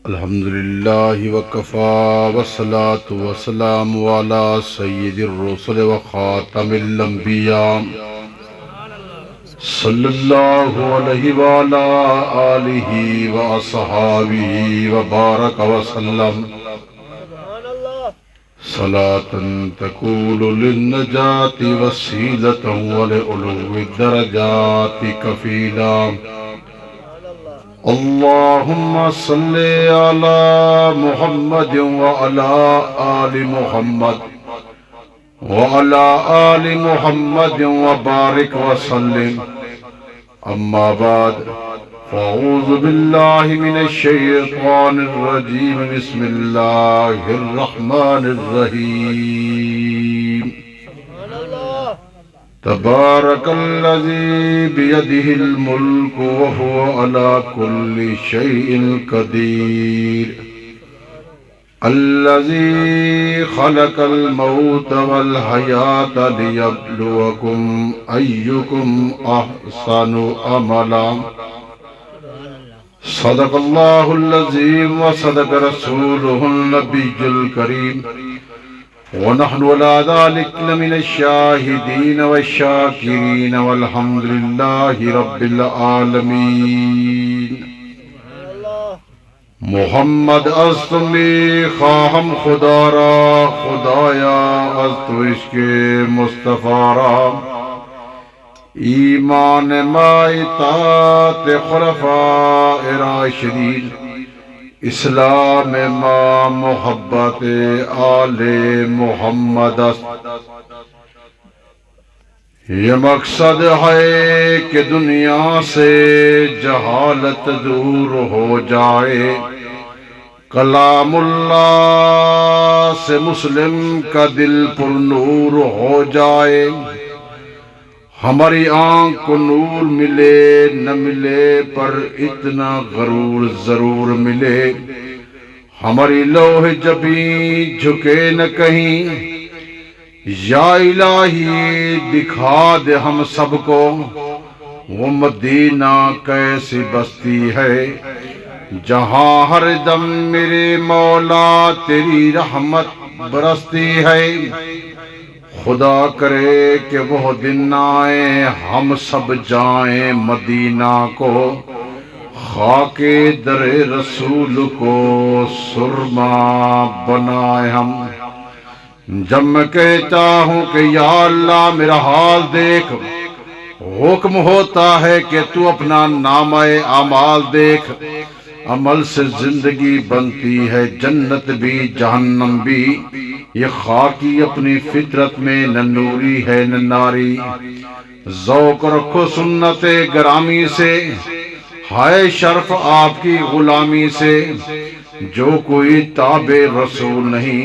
الحمد لله وكفى والصلاة والسلام على سيد الرسل وخاتم الأنبياء صلى الله عليه وعلى آله وأصحابه وبارك وسلم صلاة تكون للنجاة وسيلة ولعلو الدرجات كفيلا. اللهم صل على محمد وعلى آل محمد وعلى آل محمد وبارك وسلم. أما بعد فأعوذ بالله من الشيطان الرجيم. بسم الله الرحمن الرحيم. تبارك الذي بيده الملك وهو على كل شيء قدير. الذي خلق الموت والحياة ليبلوكم أيكم أحسن عملا. صدق الله العظيم وصدق رسوله النبي الكريم. ونحن على ذلك لمن الشاهدين والشاكرين والحمد لله رب العالمين. محمد از تمی خواہم خدا را، خدایا از تو عشق مصطفیٰ را. ایمان ما اطاعت خلفاء راشدین، اسلام ما محبت آل محمد است. یہ مقصد ہے کہ دنیا سے جہالت دور ہو جائے، کلام اللہ سے مسلم کا دل پر نور ہو جائے. ہماری آنکھ کو نور ملے نہ ملے پر اتنا غرور ضرور ملے. ہماری لوح جبیں جھکے نہ کہیں، یا الہی دکھا دے ہم سب کو وہ مدینہ کیسی بستی ہے جہاں ہر دم میرے مولا تیری رحمت برستی ہے. خدا کرے کہ وہ دن آئے ہم سب جائیں مدینہ کو، خاک در رسول کو سرما بنائے ہم. جب میں کہتا ہوں کہ یا اللہ میرا حال دیکھ، حکم ہوتا ہے کہ تو اپنا نامہ اعمال دیکھ. عمل سے زندگی بنتی ہے جنت بھی جہنم بھی، یہ خاکی اپنی فطرت میں نہ نوری ہے نہ ناری. ذوق رکھو سنت گرامی سے، ہائے شرف آپ کی غلامی سے. جو کوئی تابع رسول نہیں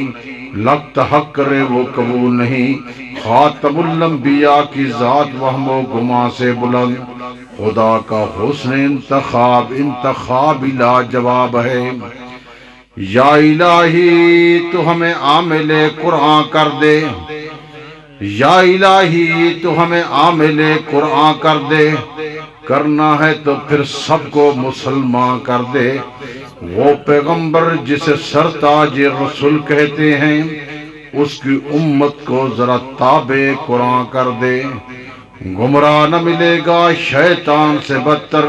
لگتا حق کرے وہ قبول نہیں. خاتم الانبیاء کی ذات وہم و گما سے بلند، خدا کا حسن انتخاب لاجواب ہے. یا الہی تو ہمیں عامل قرآن کر دے، یا الہی تو ہمیں عامل قرآن کر دے. کرنا ہے تو پھر سب کو مسلمان کر دے. وہ پیغمبر جسے سرتاج رسول کہتے ہیں، اس کی امت کو ذرا تابع قرآن کر دے. گمراہ نہ ملے گا شیطان سے بدتر،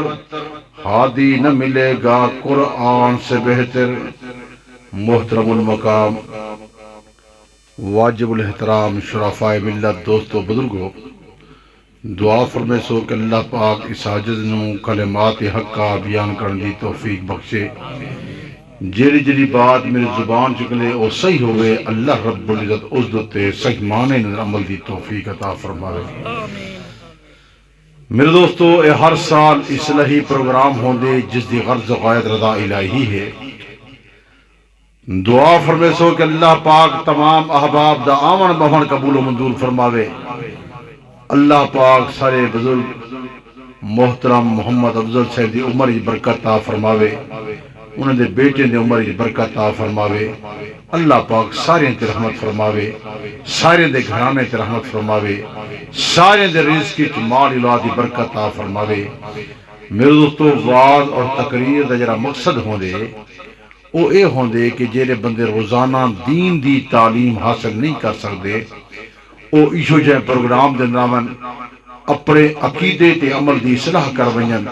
ہادی نہ ملے گا قرآن سے بہتر. محترم المقام واجب الاحترام شرفائے ملت دوستو بزرگو، دعا فرمے سو کہ اللہ پاک اس عاجز نو کلمات حق کا بیان کرنے دی توفیق بخشے. جیڑی جیڑی بات میری زبان چکلے او صحیح ہوئے، اللہ رب العزت اس دوتے صحیح معنی نظر عمل دی توفیق عطا فرمائے. میرے دوستو اے ہر سال اصلاحی پروگرام ہوندے جس دی غرض و غایت رضا الہی ہے. دعا فرمے سو کہ اللہ پاک تمام احباب دا آمن بہن قبول و منظور فرماوے. اللہ پاک سارے بزرگ محترم محمد افضل صاحب دی عمر کی برکت عطا فرماوے، انہوں دے بیٹے دے عمر کی برکت عطا فرماوے. اللہ پاک سارے تے رحمت فرماوے، سارے دے گھرانے تے رحمت فرماوے. سارے دے رزق وچ مال اولاد دی برکت عطا فرماوے۔ میرے دوستو وعظ اور تقریر دا جڑا مقصد ہوندے وہ اے ہوندے کہ جڑے بندے روزانہ دین دی تعلیم حاصل نہیں کر سکدے او ایشو جے پروگرام دے نامن اپنے عقیدے تے عمل دی اصلاح کر ونجن،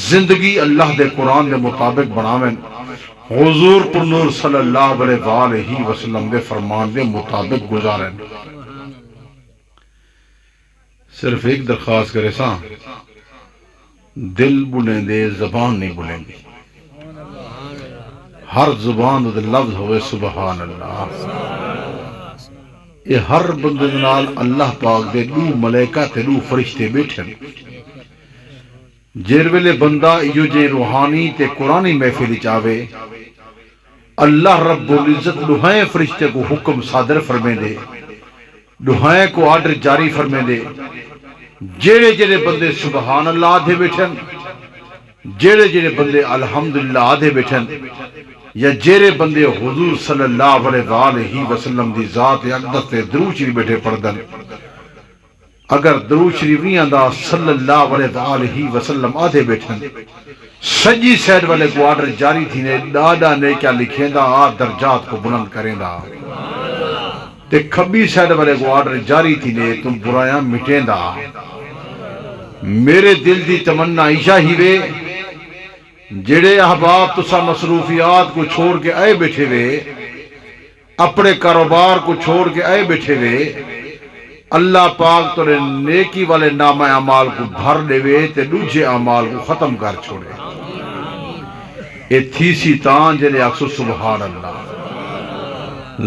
زندگی اللہ دے قرآن دے مطابق بناون، حضور پر نور صلی اللہ علیہ وسلم دے فرمان دے مطابق گزارن۔ صرف ایک درخواست کرے ساں، دل بلیں دے زبان نہیں بلیں گی، ہر زبان دے لفظ ہوئے سبحان اللہ۔ یہ ہر بندے نال اللہ پاک دے دو ملائکہ تے دو فرشتے بیٹھن، جیر ویلے بندہ ایو جے روحانی تے قرآنی محفل چاہے اللہ رب العزت دہائیں فرشتے کو حکم صادر فرمے دے، دہائیں کو آرڈر جاری فرمے دے، جیڑے جیڑے بندے سبحان اللہ آدھے بیٹھن، جیڑے جیڑے بندے الحمدللہ آدھے بیٹھن، یا جیڑے بندے حضور صلی اللہ علیہ وسلم دی ذات اقدس تے درود شریف بیٹھے پڑھدن، اگر درود شریف نہیں آندا صلی اللہ علیہ وسلم آدھے بیٹھن، سجی سیڈ والے کو آرڈر جاری تھی نے ڈاڈا نے کیا لکھیں دا آ درجات کو بلند کریں دا، تے کھبی سیڈ والے کو آرڈر جاری تھی نے تم برایاں مٹیں دا۔ میرے دل دی تمنا عیشہ ہی وے جڑے احباب تسا مصروفیات کو چھوڑ کے آئے بیٹھے وے، اپنے کاروبار کو چھوڑ کے آئے بیٹھے وے، اللہ پاک تو نیکی والے نام اعمال کو بھر لے وے تے دوجے اعمال کو ختم کر چھوڑے۔ اے تھیسی تان جنہیں اکسو سبحان اللہ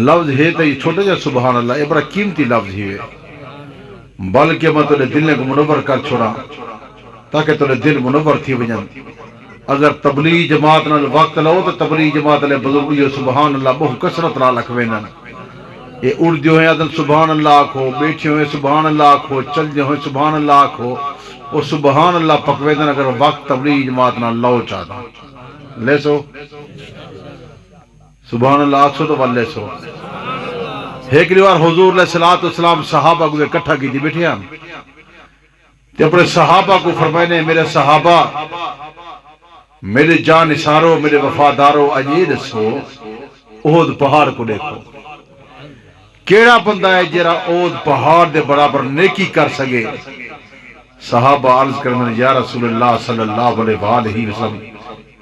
لفظ ہے تو یہ چھوٹے جا سبحان اللہ، یہ بڑا قیمتی لفظ ہی ہے، بلکہ میں تُلے دل نے کو منور کر چھوڑا تاکہ تُلے دل منور تھی وجن۔ اگر تبلیغ جماعت نال وقت لو تو تبلیغ جماعت لے بزرگی سبحان اللہ بہت کثرت نال لکھوینن، یہ اردو ہیں عدل سبحان اللہ آکھو، بیٹھے ہوئے سبحان اللہ آکھو، چل جے ہوئے سبحان اللہ آکھو، وہ سبحان اللہ پکویدن اگر وقت تبلیغ جماعت نال لو چاہتا لے سو سبحان اللہ آکھو تو واللے سو۔ ایک لیوار حضور علیہ السلام صحابہ کو اکٹھا کی تھی بیٹھے ہم تے اپنے صحابہ کو فرمائنے میرے صحابہ، میرے جان نثارو، میرے وفادارو، اجی دسو احد پہاڑ کو دیکھو، کیڑا بندہ ہے جرا احد پہاڑ دے برابر نیکی کر سکے؟ صحابہ عرض کرنے یا رسول اللہ صلی اللہ علیہ وسلم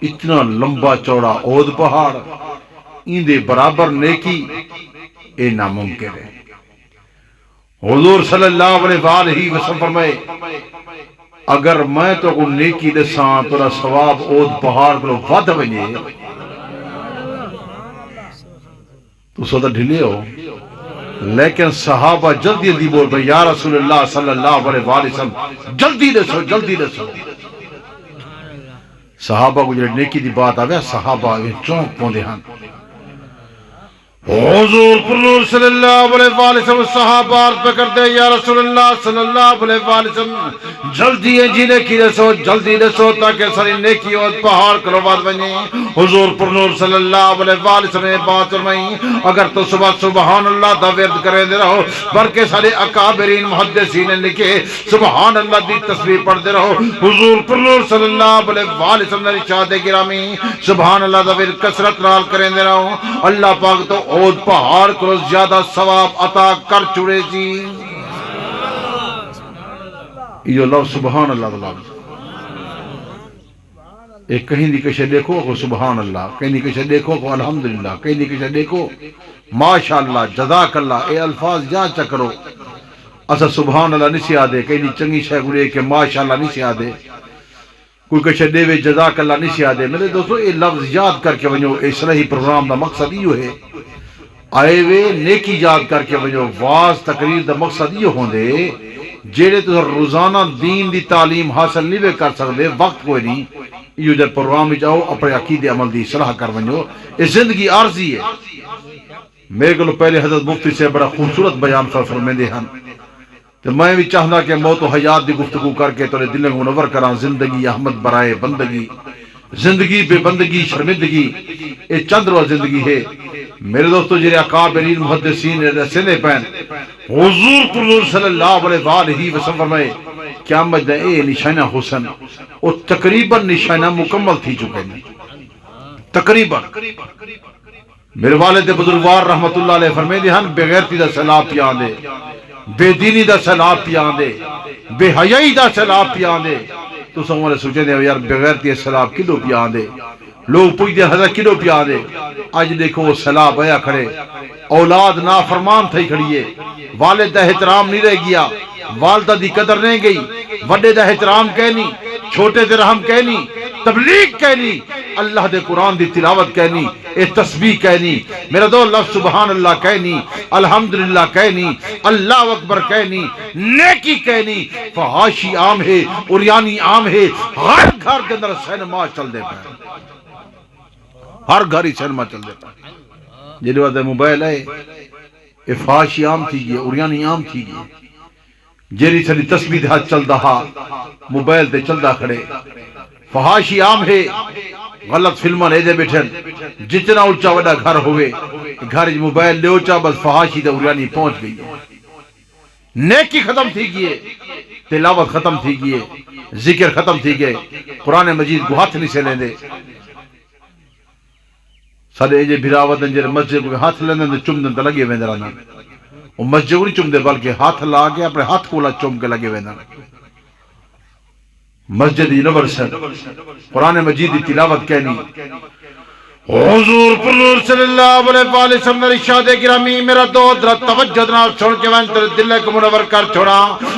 اتنا لمبا چوڑا احد پہاڑ ان دے برابر نیکی اے ناممکن ہے۔ حضور صلی اللہ علیہ وسلم فرمائے اگر میں تو کو نیکی دساں تو نہ ثواب اود پہاڑ کو ود ونجے تو سودا ڈھلے ہو، لیکن صحابہ جلدی جلدی بول پے یا رسول اللہ صلی اللہ علیہ وسلم جلدی دسو جلدی دسو۔ صحابہ کو جڑی نیکی دی بات آوے صحابہ چونک پوندے ہن، حضور پر نور صلی اللہ علیہ وسلم صحابہ عرض پہ کرتے یا رسول اللہ صلی اللہ علیہ وسلم جلدی ہے جینے کی دسو جلدی دسو تاکہ ساری نیکی اور پہاڑ کرو بات بنی۔ حضور پر نور صلی اللہ علیہ وسلم بات فرمائی اگر تو صبح سبحان اللہ دا ورد کرے دے رہو، بلکہ سارے اکابرین محدثین نے لکھے سبحان اللہ دی تسبیح پڑھ دے رہو۔ حضور پر نور صلی اللہ علیہ وسلم نے ارشاد گرامی سبحان اللہ دا ورد کثرت نال کریں دے رہو، اللہ پاک تو اود پہاڑ کو زیادہ ثواب عطا کر چڑے جی۔ یہ لفظ سبحان اللہ دا لفظ ایک کہیں دی کشے دیکھو کو سبحان اللہ، کہیں دی کشے دیکھو کو الحمدللہ، کہیں دی کشے دیکھو ماشاءاللہ جزاک اللہ، اے الفاظ جا چکرو اسا سبحان اللہ نہیں سی آدھے، کہیں دی چنگی شے کو لے کے ماشاءاللہ نہیں سی آدھے، کوئی کشے دے وے جزاک اللہ نہیں سی آدھے۔ میرے دوستو یہ لفظ یاد کر کے ونجو اصلاحی پروگرام دا مقصد یہ ہے، آئے وے نیکی یاد کر کے ونجو واز تقریر دا مقصد یہ ہوندے جیڑے تو روزانہ دین دی تعلیم حاصل نہیں وے کر سکتے وقت کوئی نہیں، یہ جب پروگرام جاؤ اپنے عقید عمل دی صلاح کر ونجو، یہ زندگی عارضی ہے۔ میرے کو پہلے حضرت مفتی سے بڑا خوبصورت بیان فرمائے ہن، تو میں بھی چاہتا کہ موت و حیات دی گفتگو کر کے تو دل کو منور کراں، زندگی احمد برائے بندگی زندگی بے بندگی شرمندگی یہ چند روز زندگی ہے میرے دوستو جرے اکابرین محدثین رسنے پہن حضور پر صلی اللہ علیہ وسلم فرمائے قیامت دا اے نشانہ حسن اور تقریباً نشانہ مکمل تھی چکے ہیں تقریباً میرے والد بزرگوار رحمت اللہ علیہ فرمائے دی ہن بغیرتی دا سیلاب پیان دے بے دینی دا سیلاب پیان دے بے حیائی دا سیلاب پیان دے تو سمجھے سوچے دے یار بغیرتی سیلاب کلو پیان دے لوگ پوچھ دے حضرت کلو پیان دے آج دیکھو وہ سیلاب آیا کھڑے اولاد نافرمان تھی کھڑی ہے والد دا احترام نہیں رہ گیا والدہ دی قدر نہیں گئی وڈے دا احترام کہنی چھوٹے دے رحم کہنی تبلیغ کہنی اللہ دے قرآن دی تلاوت کہنی اے تسبیح کہنی میرا دو لفظ سبحان اللہ کہنی الحمدللہ کہنی اللہ اکبر کہنی نیکی کہنی فحاشی عام ہے عریانی عام ہے ہر گھر کے اندر سینما چل دے پائے ہر گھر ہی سینما چل دے پائے جنہی بات ہے موبائل ہے اے فحاشی عام تھی گئے عریانی عام تھی گئے جیری سلی تسبیح دے ہاتھ چل دہا موبائل تے چل دا کھڑے فحاشی عام ہے غلط فلمان ایدے بیٹھن جتنا اچھا وڈا گھر ہوئے گھر موبائل لے اچھا بس فحاشی دے عریانی پہنچ گئی نیکی ختم تھی گئے تلاوت ختم تھی گئے ذکر ختم تھی گئے قرآن مجید کو ہاتھ نہیں سے لیں دے سارے ایجے بھراوت انجر مسجد کو ہاتھ لیں دے چم دن تا لگے ویندرانا وہ مسجد کو نہیں چم دے بلکہ ہاتھ لا کے اپنے ہاتھ کولا چم کے لگے ویندرانا مسجد یونیورسل قرآن مجید تلاوت کہنی حضور پر صلی اللہ علیہ وسلم نے ارشاد گرامی میرا دو درت توجہ جناب چھوڑ کے میں تیرے دل کو منور کر چھوڑا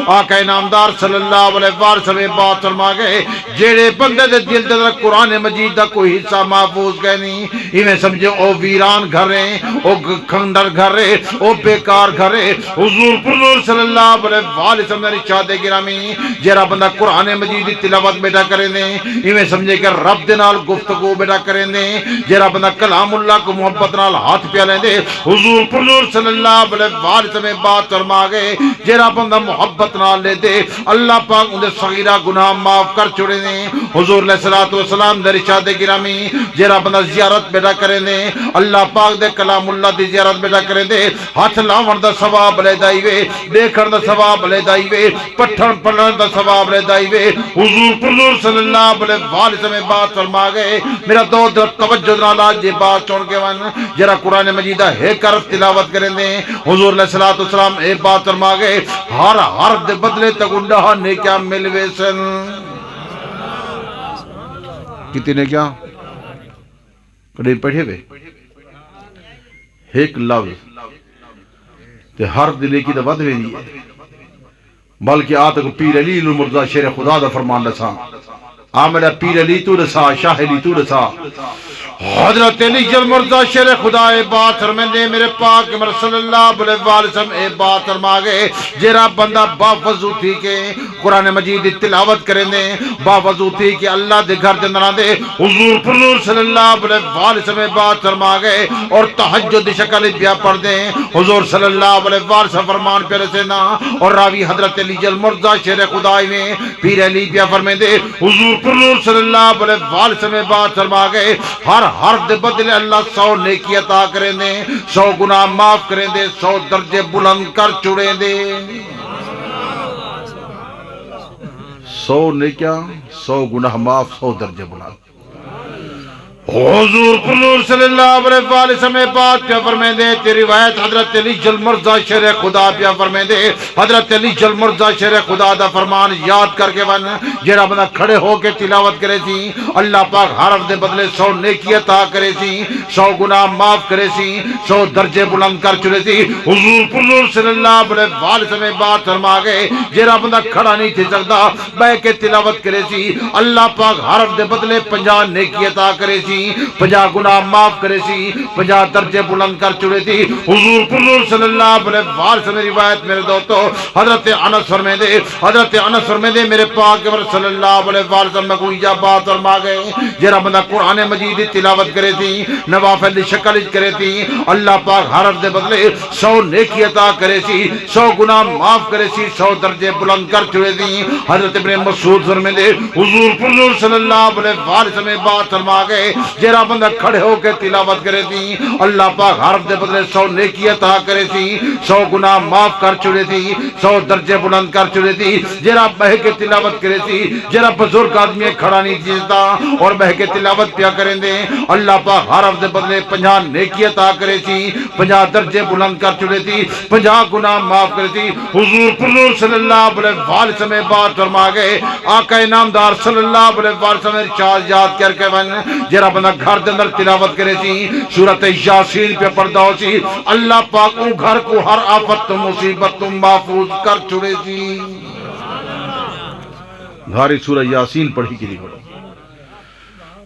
آقا نامدار صلی اللہ علیہ وسلم بات فرما گئے جیڑے بندے دے دل دے قرآن مجید دا کوئی حصہ محفوظ گئے نہیں ایویں سمجھے او ویران گھر ہیں او کھنڈر گھر ہیں او بیکار گھر ہیں حضور پر صلی اللہ علیہ وسلم نے ارشاد گرامی جیڑا بندہ قرآن مجید دی تلاوت بیٹا کریں دے ایویں سمجھے کہ رب دے نال گفتگو بیٹا کریں دے جیڑا بندہ کلام اللہ کو محبت نال ہاتھ پیا لیں دے حضور پر صلی اللہ علیہ وسلم بات فرما گئے جیڑا بندہ محبت نال لے دے اللہ پاک ان دے صغیرہ گناہ معاف کر چھوڑے دے حضور علیہ الصلوۃ والسلام دے ارشاد گرامی جیڑا بندہ زیارت بیٹا کریں دے اللہ پاک دے کلام اللہ دی زیارت بیٹا کریں دے ہاتھ لاون دا ثواب لے دائی وے دیکھن دا ثواب لے دائی وے پٹھن پڑھن دا ثواب لے دائی وے حضور پر صلی اللہ علیہ وسلم بات فرما گئے میرا دو در توجہ نال یہ بات چون کے ون جرا قرآن مجیدہ ہے کرف تلاوت کریں دیں حضور علیہ السلام اے بات فرما گئے ہر دے بدلے تک انڈہا نے کیا ملوے سن کتی نے کیا کڑی پڑھے بے ایک لفظ تے ہر دلے کی دبد ہوئی نہیں ہے بلکہ آتا کو پیر علی المرضا شیر خدا دا فرمان رسا آمدہ پیر علی تو رسا شاہ علی تو رسا حضرت علی المرضا شیر خدا اے بات فرمائے دے میرے پاک عمر صلی اللہ علیہ وسلم اے بات فرما گئے جیرا بندہ با وضو تھی کہ قرآن مجید تلاوت کریں دے با وضو تھی کہ اللہ دے گھر دے دے حضور پر صلی اللہ علیہ وسلم بات فرما گئے اور تہجد شکل بیا پڑھ دیں حضور صلی اللہ علیہ وسلم فرمان پہ رسینا اور راوی حضرت علی المرضا شیر خدا میں پیر علی بیا فرمائے دے حضور پر صلی اللہ علیہ وسلم بات فرما گئے ہر دے بدلے اللہ 100 نیکی عطا کریں دے 100 گناہ معاف کریں دے 100 درجے بلند کر چھوڑیں دے 100 نیکیاں 100 گناہ معاف 100 درجے بلند حضور پر صلی اللہ علیہ وسلم بات پیا فرمائے دے تیری روایت حضرت علی المرضا شیر خدا پیا فرمائے دے حضرت علی المرضا شیر خدا دا فرمان یاد کر کے ون جیڑا بندہ کھڑے ہو کے تلاوت کرے سی اللہ پاک حرف دے بدلے 100 نیکی عطا کرے سی 100 گناہ معاف کرے سی 100 درجے بلند کر چلے سی حضور پر صلی اللہ علیہ وسلم بات فرما گئے جیڑا بندہ کھڑا نہیں تھی سکتا بیٹھ کے تلاوت کرے سی اللہ پاک حرف دے بدلے 50 نیکی عطا کرے سی سی 50 گناہ معاف کرے سی 50 درجے بلند کر چڑے تھی حضور صلی اللہ علیہ وسلم روایت میرے دوستو حضرت انس فرمائے دے میرے پاک صلی اللہ علیہ وسلم میں کوئی جا بات فرما گئے جرا بندہ قرآن مجید دی تلاوت کرے تھی نوافل دی شکل کرے تھی اللہ پاک حرف دے بدلے 100 نیکی عطا کرے سی 100 گناہ معاف کرے سی 100 درجے بلند کر چڑے تھی حضرت ابن مسعود فرمائے دے حضور صلی اللہ علیہ وسلم بات فرما گئے جرا بندہ کھڑے ہو کے تلاوت کرے تھی اللہ پاک حرف دے بدلے 100 نیکی عطا کرے تھی 100 گناہ معاف کر چڑے تھی 100 درجے بلند کر چڑے تھی جرا بہ کے تلاوت کرے تھی جرا بزرگ آدمی کھڑا نہیں جیتا اور بہ کے تلاوت پیا کریں دے اللہ پاک حرف دے بدلے 50 نیکی عطا کرے تھی 50 درجے بلند کر چڑے تھی 50 گناہ معاف کرے تھی حضور صلی اللہ علیہ وسلم بات فرما گئے آقا انعامدار صلی اللہ علیہ وسلم ارشاد یاد کر کے ون جرا بندہ گھر دے اندر تلاوت کرے تھی سورۃ یاسین پہ پڑھدا ہو سی اللہ پاک او گھر کو ہر آفت تو مصیبت تو محفوظ کر چھڑے تھی گھاری سورہ یاسین پڑھی کی نہیں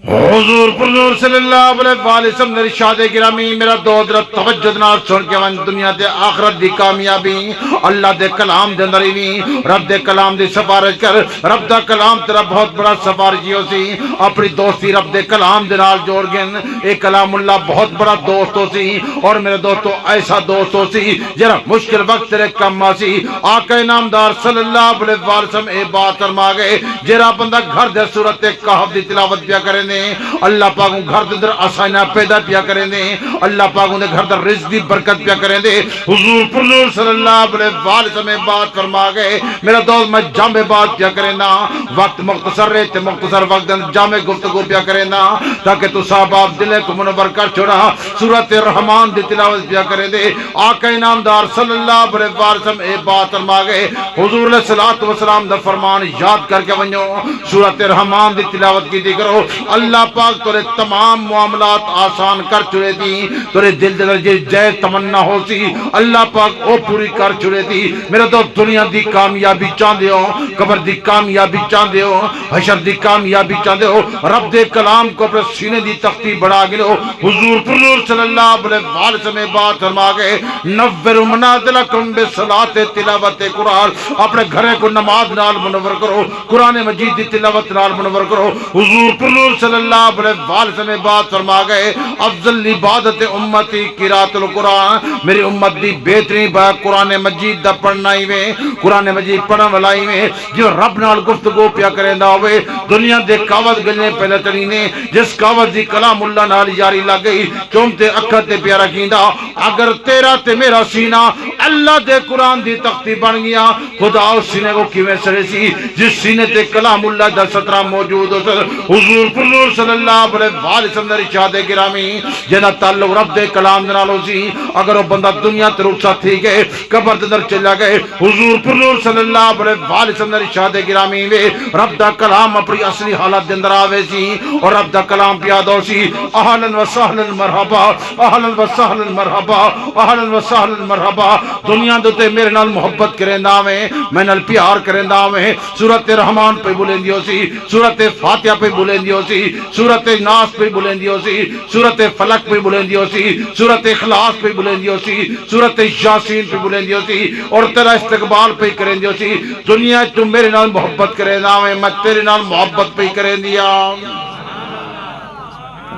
حضور صلی اللہ علیہ وسلم نے ارشاد گرامی میرا دو درت توجہ نال سن کے ون دنیا دے آخرت دی کامیابی اللہ دے کلام دے اندر ہی رب دے کلام دی سفارش کر رب دا کلام تیرا بہت بڑا سفارشی ہو سی اپنی دوستی رب دے کلام دے نال جوڑ گن اے کلام اللہ بہت بڑا دوست ہو سی اور میرے دوستو ایسا دوست ہو سی جرا مشکل وقت تیرے کم آسی آقا انعامدار صلی اللہ علیہ وسلم اے بات فرما گئے جرا بندہ گھر دے سورۃ کہف دی تلاوت پیا کرے اللہ پاک گھر دے اندر آسانیاں پیدا پیا کریں دے اللہ پاک دے گھر در رزق دی برکت پیا کریں دے حضور صلی اللہ علیہ وسلم بات فرما گئے میرا دوست میں جامع بات پیا کریں نا وقت مختصر رہتے مختصر وقت دن جامع گفتگو پیا کریں نا تاکہ تو صاحب آپ دلے کو منور کر چھوڑا سورۃ الرحمن دی تلاوت پیا کریں دے آقا انعامدار صلی اللہ علیہ وسلم اے بات فرما گئے حضور علیہ الصلوۃ والسلام دا فرمان یاد کر کے ونجو سورۃ الرحمن دی تلاوت کی دی کرو اللہ پاک تورے تمام معاملات آسان کر چھڑے دی تورے دل دل جے تمنا ہو سی اللہ پاک او پوری کر چھڑے دی میرا تو دنیا دی کامیابی چاہندے ہو قبر دی کامیابی چاہندے ہو حشر دی کامیابی چاہندے ہو رب دے کلام کو اپنے سینے دی تختی بڑھا گئے ہو حضور صلی اللہ علیہ وسلم بات فرما گئے نور منازلکم بصلاۃ تلاوت قرآن اپنے گھرے کو نماز نال منور کرو قرآن مجید دی تلاوت نال منور کرو حضور صلی اللہ علیہ وسلم بات فرما گئے افضل عبادت امتی قرات القرآن میری امت دی بہترین بات قرآن مجید دا پڑھنا ہی میں قرآن مجید پڑھن والا ہی میں جو رب نال گفتگو پیا کریں دا ہوئے دنیا دے کاوت گلنے پہلے چلینے جس کاوت دی کلام اللہ نال جاری لگ گئی چومتے اکھر تے پیا رکھیندا اگر تیرا تے میرا سینہ اللہ دے قرآن دی تختی بن گیا خدا اس سینے کو کیویں سڑے سی جس سینے تے کلام اللہ دا سطرہ موجود ہو سر حضور صلی اللہ علیہ وسلم نے ارشاد گرامی جنا تعلق رب دے کلام دے نال ہو سی اگر وہ بندہ دنیا تے رخصت تھی گئے قبر دے اندر چلا گئے حضور صلی اللہ علیہ وسلم نے ارشاد گرامی وے رب دا کلام اپنی اصلی حالت دے اندر آوے سی اور رب دا کلام پیاد ہو سی اہلا وسہلا مرحبا اہلا وسہلا مرحبا اہلا وسہلا مرحبا دنیا دے تے میرے نال محبت کریندا میں میں نال پیار کریندا میں سورۃ الرحمن پہ بولندی ہو سی سورۃ فاتحہ پہ بولندی ہو سی سورۃ ناس پہ بلندی ہو سی سورۃ فلق پہ بلندی ہو سی سورۃ اخلاص پہ بلندی ہو سی سورۃ یاسین پہ بلندی ہو سی اور تیرا استقبال پہ کریں دی ہو سی دنیا تو میرے نال محبت کرے نا میں تیرے نال محبت پہ کریں دیا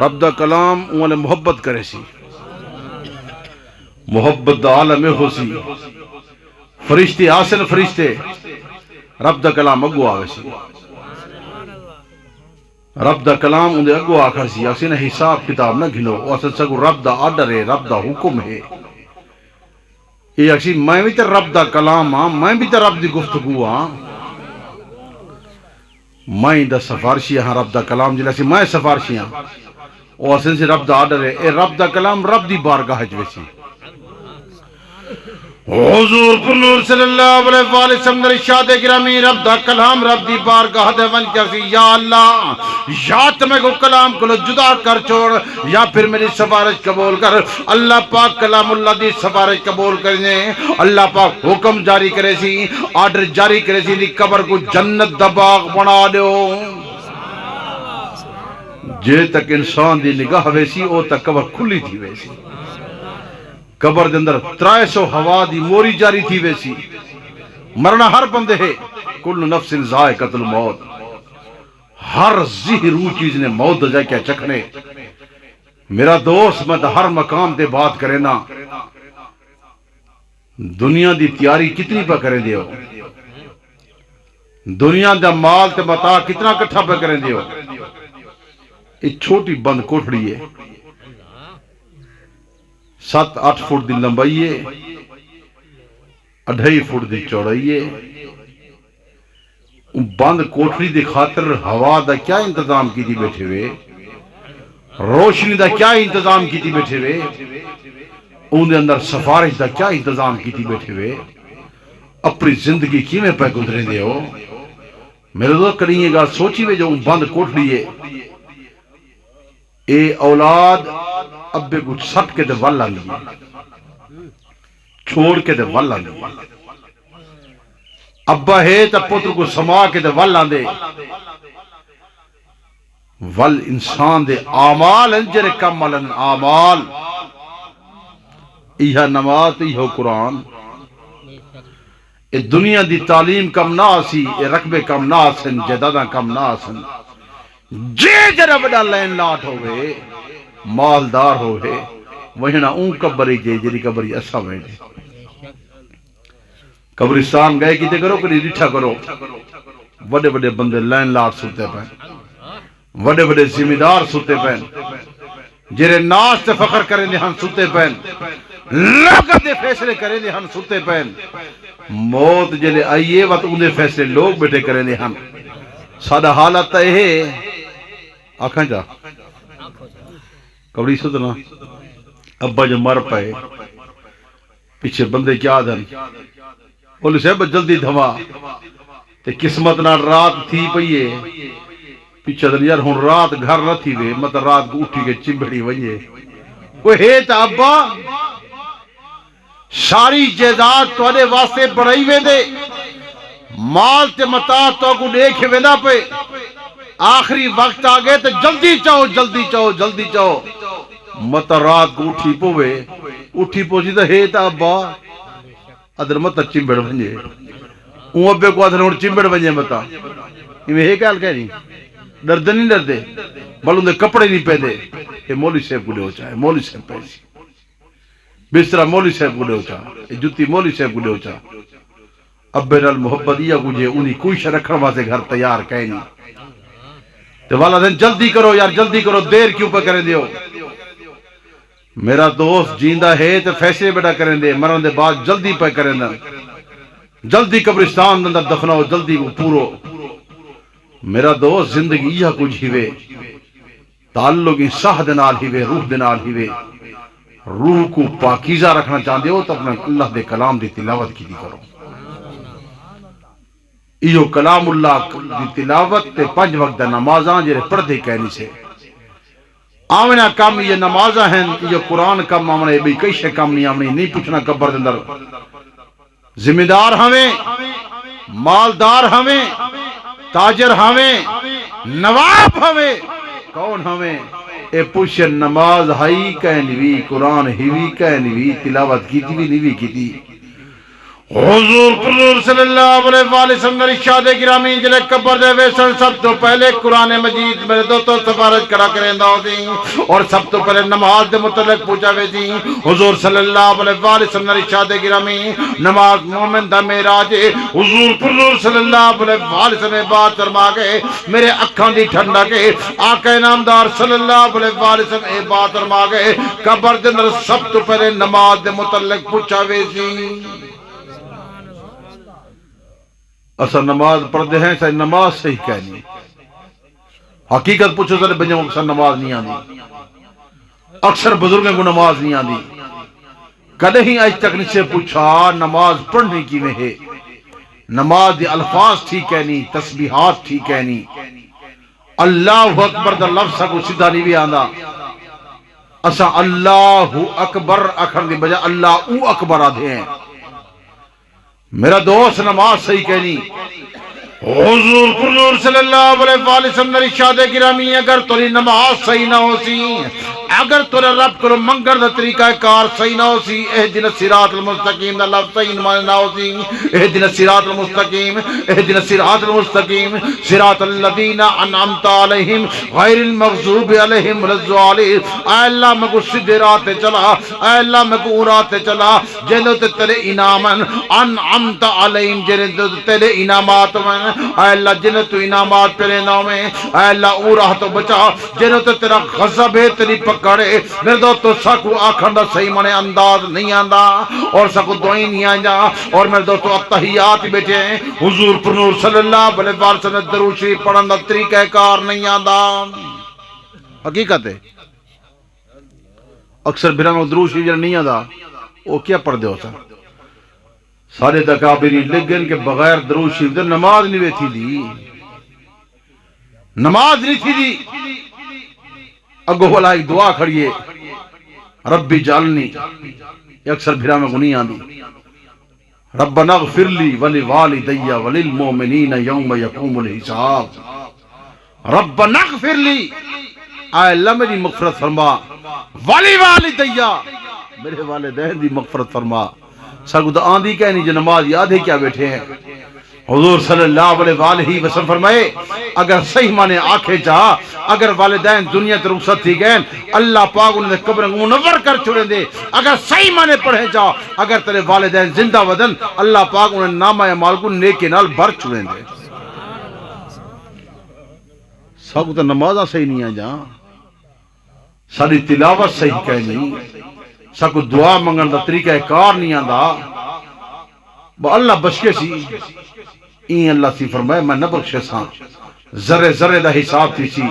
رب دا کلام انہیں محبت کرے سی محبت دا عالم ہو سی فرشتے آسن فرشتے رب دا کلام اگو آوے سی رب دا کلام اندے اگو آکھا سی اسی نے حساب کتاب نہ گھنو اسی سگو رب دا آڈر ہے رب دا حکم ہے یہ اسی میں بھی تے رب دا کلام ہاں میں بھی تے رب دی گفتگو ہاں میں دا سفارشی ہاں رب دا کلام جلے سی میں سفارشی ہاں اور اسی سے رب دا آڈر ہے اے رب دا کلام رب دی بارگاہ جوے سی حضور صلی اللہ علیہ وسلم نے ارشاد گرامی رب دا کلام رب دی بارگاہ دے ون کسی یا اللہ یا تمہیں کو کلام کو جدا کر چھوڑ یا پھر میری سفارش قبول کر اللہ پاک کلام اللہ دی سفارش قبول کرنے اللہ پاک حکم جاری کرے سی آرڈر جاری کرے سی دی قبر کو جنت دا باغ بنا دیو جے تک انسان دی نگاہ ویسی او تک قبر کھلی تھی ویسی قبر دے اندر 300 ہوا دی موری جاری تھی ویسی مرنا ہر بندے ہے کل نفس ذائقۃ الموت ہر ذی روح چیز نے موت دا جائے کیا چکھنے میرا دوست میں ہر مقام دے بات کرے نا دنیا دی تیاری کتنی پہ کریں دیو دنیا دا مال تے متاع کتنا کٹھا پہ کریں دیو ایک چھوٹی بند کوٹھڑی ہے 7-8 فٹ دی لمبائی ہے 2.5 فٹ دی چوڑائی ہے بند کوٹھڑی دی خاطر ہوا دا کیا انتظام کی تھی بیٹھے ہوئے روشنی دا کیا انتظام کی تھی بیٹھے ہوئے ان دے اندر سفارش دا کیا انتظام کی تھی بیٹھے ہوئے اپنی زندگی کی میں پہ گزرے دے ہو میرے دوست کریں یہ گا سوچی ہوئے جو بند کوٹھڑی ہے اے اولاد ابے کچھ سٹ کے دے والا نہیں چھوڑ کے دے والا نہیں ابا ہے تا پتر کو سما کے دے والا دے ول انسان دے آمال انجر کمالن آمال ایہا نماز ایہا قرآن اے دنیا دی تعلیم کم نہ آسی اے رقبے کم نہ آسن جدادہ کم نہ آسن جے جرہ بڑا لین لاٹ ہوئے مالدار ہوئے وہینا اون کبری جے جری کبری اسا ویڈے قبرستان گئے کیتے کرو کری ریٹھا کرو بڑے بڑے بندے لین لاٹ سوتے پہن بڑے بڑے ذمہ دار سوتے پہن جرے ناس تے فخر کریں دے ہن سوتے پہن لوگ دے فیصلے کریں دے ہن سوتے پہن موت جلے آئیے وقت ان دے فیصلے لوگ بیٹھے کریں دے ہن سادہ حالت تا ہے آنکھاں جا کبڑی سوتنا ابا جو مر پائے پیچھے بندے کیا دن بولے صاحب جلدی دھوا تے قسمت نہ رات تھی پئیے پیچھے دن یار ہون رات گھر نہ تھی وے مطلب رات کو اٹھی کے چمبڑی ونجے وہ ہے تا ابا ساری جائیداد توڑے واسطے بڑھائی وے دے مال تے متاع تو کو دیکھے وے نہ پہ آخری وقت آگے تو جلدی چاہو جلدی چاہو جلدی چاہو مطلب رات کو اٹھی پوچھی تا ہے تا ابا ادھر مطلب چمبڑ ونجے اون ابے کو ادھر ہون چمبڑ ونجے مطلب یہ ہے کہال کہہ نہیں ڈردے نہیں ڈردے بل اندھے کپڑے نہیں پہ دے یہ مولی صاحب کو لے ہو چاہے مولی صاحب پیسی بسترہ مولی صاحب کو لے ہو چاہے جتی مولی صاحب کو لے ہو چاہے ابے نال محبت یا کجھے انہی کوئی شہ رکھنے واسے گھر تیار کہیں نہیں تو والا دن جلدی کرو یار جلدی کرو دیر کیوں پہ کریں دیو میرا دوست جیندہ ہے تو فیصلے بیٹا کریں دے مرن دے بعد جلدی پہ کریں دے جلدی قبرستان اندر دفناؤ جلدی پورو میرا دوست زندگی یہ کچھ ہیوے تعلق انصاح دنال ہیوے روح دنال ہیوے روح کو پاکیزہ رکھنا چاہتے ہو تو اپنے اللہ دے کلام دی تلاوت کی دی کرو ایو کلام اللہ دی تلاوت تے 5 وقت نمازاں جرے پڑھتے کہنی سے آمنا کام یہ نمازاں ہیں یہ قرآن کام آمنا بھی کئی شے کام نہیں آمنی نہیں پوچھنا قبر دندر ذمہ دار ہمیں مالدار ہمیں تاجر ہمیں نواب ہمیں کون ہمیں اے پوچھے نماز ہائی کہنوی قرآن ہیوی کہنوی تلاوت کی تھی بھی نہیں بھی کی تھی حضور صلی اللہ علیہ وسلم نے ارشاد گرامی جلے قبر دے ویسن سب تو پہلے قرآن مجید میرے دوستوں سفارش کرا کریں داؤ دی اور سب تو پہلے نماز دے متعلق پوچھا وے دی حضور صلی اللہ علیہ وسلم نے ارشاد گرامی نماز مومن دا معراج حضور صلی اللہ علیہ وسلم بات فرما گئے میرے اکھاں دی ٹھنڈا کے آقا نامدار صلی اللہ علیہ وسلم اے بات فرما گئے قبر دے اندر سب تو پہلے نماز دے متعلق پوچھا وے دی اصل نماز پڑھتے ہیں ساری نماز صحیح کہنی حقیقت پوچھو سارے بنجوں اکثر نماز نہیں آنی اکثر بزرگوں کو نماز نہیں آنی کدے ہی آج تک نہیں سے پوچھا نماز پڑھنے کی میں ہے نماز دی الفاظ ٹھیک کہنی تسبیحات ٹھیک کہنی اللہ اکبر دا لفظ کو سیدھا نہیں بھی آندا اسا اللہ اکبر اکھر دی بجائے اللہ او اکبر آدھے ہیں میرا دوست نماز صحیح کہنی حضور پر صلی اللہ علیہ وآلہ وسلم نے ارشاد گرامی اگر توری نماز صحیح نہ ہو سی اگر تورا رب کرو منگر دا طریقہ کار صحیح نہ ہو سی اہدنا الصراط المستقیم دا لفظ صحیح نہ ہو سی اہدنا الصراط المستقیم اہدنا الصراط المستقیم صراط الذین انعمت علیہم غیر المغضوب علیہم ولا الضالین اے اللہ میں کو سیدھے راہ تے چلا اے اللہ میں کو راہ تے چلا جنوں تے تیرے انعامن انعمت علیہم جنوں تے تیرے انعامات میں اے اللہ جنوں تو انعامات پہ نام میں اے اللہ او راہ تو بچا جنوں تے تیرا غضب ہے تیری پکڑے میرے دوستو ساکو آکھن دا صحیح منے انداز نہیں آندا اور ساکو دعائیں نہیں آندا اور میرے دوستو اتحیات بیٹھے ہیں حضور پر نور صلی اللہ علیہ وسلم درود شریف پڑھن دا طریقہ کار نہیں آندا حقیقت ہے اکثر بھرا میں درود شریف نہیں آندا وہ کیا پڑھ دے ہوتا سارے تکابرین لگن کے بغیر درود شریف دے نماز نہیں ویتھی دی نماز نہیں تھی دی اگو والا ایک دعا کھڑیے ربی جعلنی اکثر بھرا میں غنی آندی ربنا اغفر لی ولی والدی وللمؤمنین یوم یقوم الحساب ربنا اغفر لی اے اللہ میری مغفرت فرما ولی والدی میرے والدین دی مغفرت فرما ساکو دا آندھی کہنی جو نماز یاد ہے کیا بیٹھے ہیں حضور صلی اللہ علیہ وآلہ وسلم فرمائے اگر صحیح مانے آنکھیں چاہا اگر والدین دنیا تے رخصت تھی گئے اللہ پاک انہیں قبر منور کر چھوڑیں دے اگر صحیح مانے پڑھیں چاہا اگر تیرے والدین زندہ ودن اللہ پاک انہیں نامہ اعمال کو نیکی نال بھر چھوڑیں دے ساکو تو نمازہ صحیح نہیں آجا ساری تلاوت صحیح کہنی ساکو دعا منگن دا طریقہ کار نہیں آندا با اللہ بشکے سی این اللہ سی فرمائے میں نہ بخشے ساں ذرے ذرے دا حساب تھی سی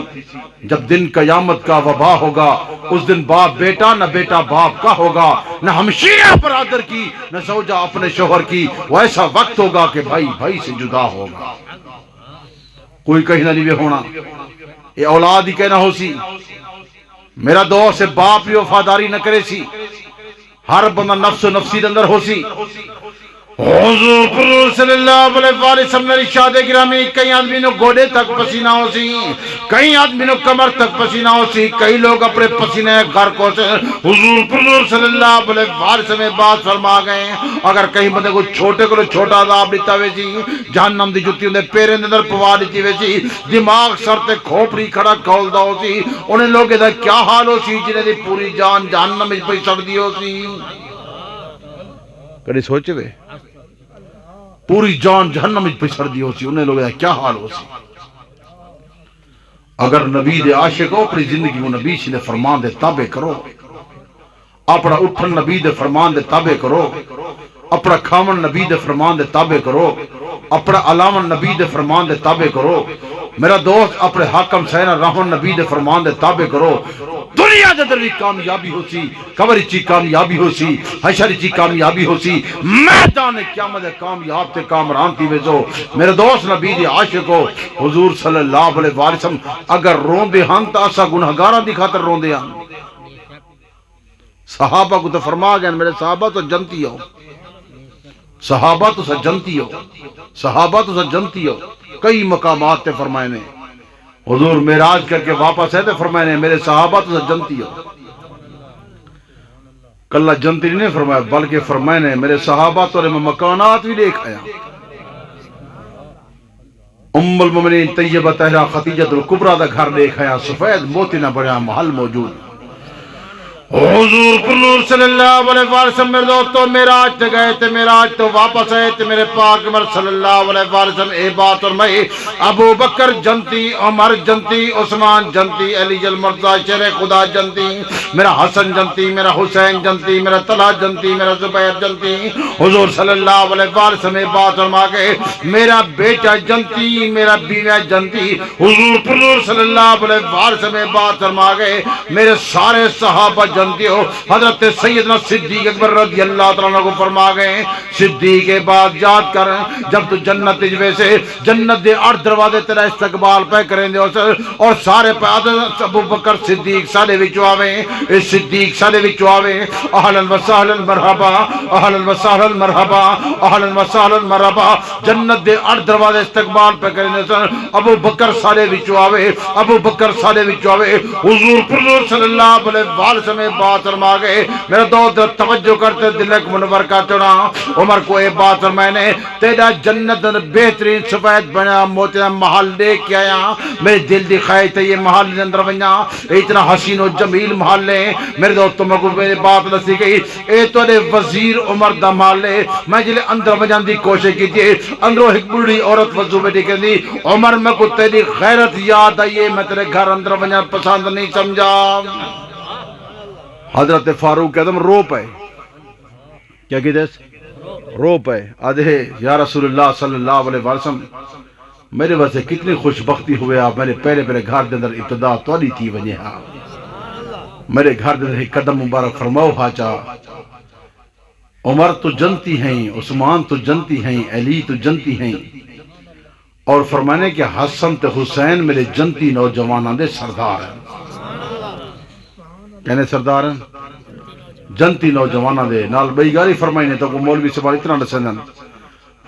جب دن قیامت کا وبا ہوگا اس دن باپ بیٹا نہ بیٹا باپ کا ہوگا نہ ہمشیرہ برادر کی نہ زوجہ اپنے شوہر کی وہ ایسا وقت ہوگا کہ بھائی بھائی سے جدا ہوگا کوئی کہیں نہ لیوے ہونا یہ اولاد ہی کہنا ہو سی میرا دو سے باپ بھی وفاداری نہ کرے سی ہر بندہ نفس و نفسی دندر ہو سی حضور پر صلی اللہ علیہ وسلم نے ارشاد گرامی کئی آدمی نو گوڑے تک پسینہ ہو سی کئی آدمی نو کمر تک پسینہ ہو سی کئی لوگ اپنے پسینے گھر کو سے حضور پر صلی اللہ علیہ وسلم بات فرما گئے اگر کہیں بندے کو چھوٹے کو چھوٹا عذاب دیتا ہوئے سی جہنم دی جتی اندے پیرے اندر پوا دیتی ہوئے سی دماغ سر تے کھوپڑی کھڑا کھول دا ہو سی انہیں لوگ دا کیا حال ہو سی جنہیں دی پوری جان جہنم میں پہ سڑ دی ہو سی کڑی سوچے بے پوری جان جہنم میں پچھڑ دی ہو سی انہیں لوگ کیا حال ہو سی اگر نبی دے عاشق ہو اپنی زندگی کو نبی سے فرمان دے تابع کرو اپنا اٹھن نبی دے فرمان دے تابع کرو اپنا کھامن نبی دے فرمان دے تابع کرو اپنا علامن نبی دے فرمان دے تابع کرو میرا دوست اپنے حاکم سینا رحمن نبی دے فرمان دے تابع کرو دنیا جدر بھی کامیابی ہو سی قبر چی کامیابی ہو سی حشر چی کامیابی ہو سی میدان قیامت کامیاب تے کامران تھی ویزو میرے دوست نبی دی عاشق ہو حضور صلی اللہ علیہ وسلم اگر رون دے ہن تا اسا گنہگاراں دی خاطر رون دے ہن صحابہ کو تو فرما گئے میرے صحابہ تو جنتی ہو صحابہ تو سا جنتی ہو صحابہ تو سا جنتی ہو کئی مقامات تے فرمائے نے حضور معراج کر کے واپس ہے تے فرمائے نے میرے صحابہ تو سا جنتی ہو کلہ جنتی نہیں فرمایا بلکہ فرمائے نے میرے صحابہ تو میں مکانات بھی دیکھ آیا ام المومنین طیبہ طاہرہ خدیجہ الکبریٰ دا گھر دیکھ آیا سفید موتی نہ بڑھیا محل موجود حضور پر نور صلی اللہ علیہ وسلم میرے دوستو معراج تے گئے تے معراج تو واپس آئے تے میرے پاک عمر صلی اللہ علیہ وسلم اے بات اور میں ابو بکر جنتی عمر جنتی عثمان جنتی علی المرضی شیر خدا جنتی میرا حسن جنتی میرا حسین جنتی میرا طلحہ جنتی میرا زبیر جنتی حضور صلی اللہ علیہ وسلم اے بات اور میں میرا بیٹا جنتی میرا بیوی جنتی حضور پر نور صلی اللہ علیہ وسلم اے بات اور میں میرے سارے صحابہ جنتی جانتے ہو حضرت سیدنا صدیق اکبر رضی اللہ تعالیٰ کو فرما گئے صدیق کے بعد یاد کر جب تو جنت ویسے جنت دے 8 دروازے تیرا استقبال پہ کریں دے اور سارے پہ ابو بکر صدیق سارے وچوں آویں اس صدیق سارے وچوں آویں اہلا وسہلا مرحبا اہلا وسہلا مرحبا اہلا وسہلا مرحبا جنت دے 8 دروازے استقبال پہ کریں دے ابو بکر سارے وچوں آوے ابو بکر سارے وچوں آوے حضور پر صلی اللہ علیہ وسلم بات فرما گئے میرا دوست توجہ کرتے دلک منور کا چنا عمر کو ایک بات فرمائے نے تیرا جنت بہترین سفید بنا موتیاں محل لے کے آیا میرے دل دی خواہش تھا یہ محل اندر بنا اتنا حسین و جمیل محل ہے میرے دوست تمہیں کو میری بات نسی گئی اے تو وزیر عمر دا محل ہے میں جلے اندر بجان دی کوشش کی تھی اندروں ایک بڑی عورت وضو بیٹی کہ دی عمر میں کو تیری غیرت یاد آئیے میں تیرے گھر اندر بجان پسند نہیں سمجھا حضرت فاروق اعظم رو پائے کیا کہتے ہیں رو پائے آدھے یا رسول اللہ صلی اللہ علیہ وسلم میرے وجہ کتنی خوش بختی ہوئے آپ میرے پہلے گھر دے اندر ابتدا تولی تھی وجہ ہاں میرے گھر دے اندر ایک قدم مبارک فرماؤ حاجا عمر تو جنتی ہیں عثمان تو جنتی ہیں علی تو جنتی ہیں اور فرمانے کہ حسن تے حسین میرے جنتی نوجوانوں دے سردار ہیں کہنے سردار ہیں جنتی نوجوانوں دے نال بئی گاری فرمائنے تو کو مولوی سے بار اتنا رسندن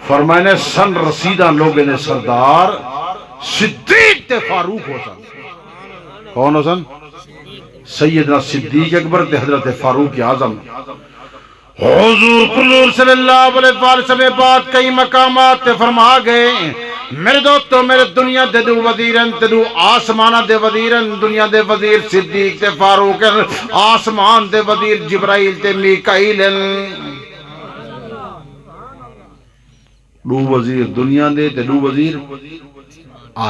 فرمائنے سن رسیدہ لوگے نے سردار صدیق تے فاروق ہو سن کون ہو سن سیدنا صدیق اکبر تے حضرت فاروق اعظم حضور صلی اللہ علیہ وسلم بات کئی مقامات تے فرما گئے میرے دوستو میرے دنیا دے دو وزیرن تے دو آسمانہ دے وزیرن دنیا دے وزیر صدیق تے فاروق آسمان دے وزیر جبرائیل تے میکائیل دو وزیر دنیا دے تے دو وزیر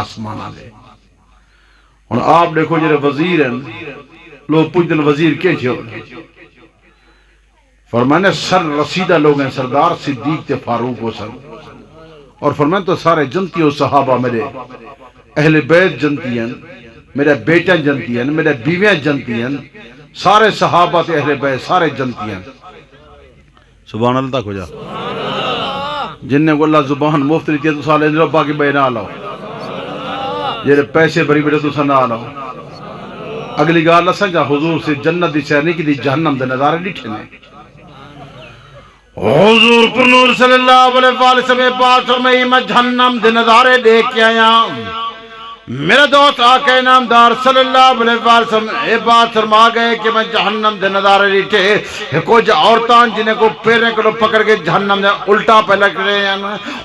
آسمانہ دے اور آپ دیکھو جنہیں وزیر ہیں لوگ پوچھ دن وزیر کیا چھو فرمانے سر رسیدہ لوگ ہیں سردار صدیق تے فاروق و سر اور فرمانے تو سارے جنتی و صحابہ میرے اہل بیت جنتی ہیں میرے بیٹے جنتی ہیں میرے بیویاں جنتی ہیں سارے صحابہ تے اہل بیت سارے جنتی ہیں سبحان اللہ تک ہو جا جنہیں کو اللہ زبان مفت رہتی ہے تو سالے اندر باقی بے نہ آلاؤ یہ پیسے بری بیٹے تو سنہ آلاؤ اگلی گاہ اللہ سنجا حضور سے جنت دی سیر نہیں کی دی جہنم دے نظارے ڈیٹھے نے حضور پر نور صلی اللہ علیہ وسلم بات فرمائی میں جہنم دے نظارے دیکھ کے آیا میرے دوست آقا نامدار صلی اللہ علیہ وسلم اے بات فرما گئے کہ میں جہنم دے نظارے ڈیٹھے کچھ عورتان جنہیں کو پیرنے کو پکڑ کے جہنم دے الٹا پہ لگ رہے ہیں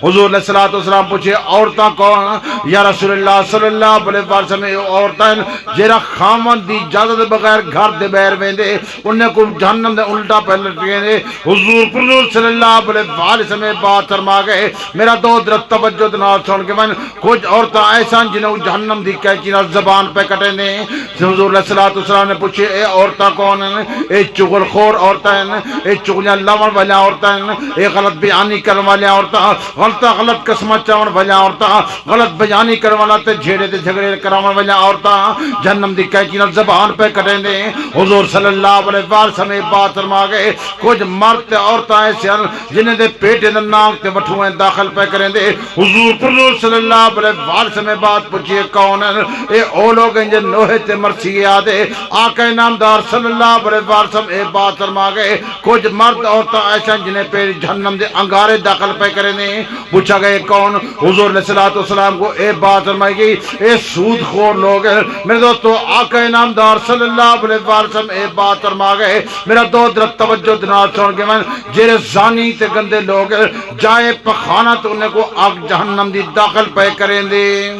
حضور علیہ السلام پوچھے عورتان کون یا رسول اللہ صلی اللہ علیہ وسلم عورتان جیرا خامن دی اجازت بغیر گھر دے بیر ویندے انہیں کو جہنم دے الٹا پہ لگ رہے ہیں حضور پر صلی اللہ علیہ وسلم بات فرما گئے میرا دوست توجہ دنار سن کے من کچھ عورتان ایسا جنہیں جہنم دی کہچی نہ زبان پہ کٹے دیں حضور علیہ السلام نے پوچھے اے عورتہ کون ہیں اے چغل خور عورتہ ہیں اے چغلیاں لون والی عورتہ ہیں اے غلط بیانی کرنے والی عورتہ غلط قسمہ چاون والی عورتہ غلط بیانی کرنے والا تے جھیڑے تے جھگڑے کراون والی عورتہ جہنم دی کہچی نہ زبان پہ کٹے دیں حضور صلی اللہ علیہ وسلم بات فرما گئے کچھ مرد تے عورتہ ایسے ہیں جنہیں دے پیٹے دے ناک تے وٹھویں داخل پہ کریں دے حضور صلی اللہ علیہ وسلم بات پوچھے کون ہے اے او لوگ ہیں جن نوحے تے مرسی آدھے آقا نامدار صلی اللہ علیہ وسلم اے بات فرما گئے کچھ مرد عورتیں ایسا جنہیں پہ جہنم دے انگارے داخل پہ کریں دیں پوچھا گئے کون حضور علیہ السلام کو اے بات فرمائی گئی اے سود خور لوگ ہیں میرے دوستو آقا نامدار صلی اللہ علیہ وسلم اے بات فرما گئے میرا دوست توجہ دنار چھوڑ کے من جیرے زانی تے گندے لوگ جائے پخانہ تو انہیں کو آگ جہنم دی داخل پہ کریں دیں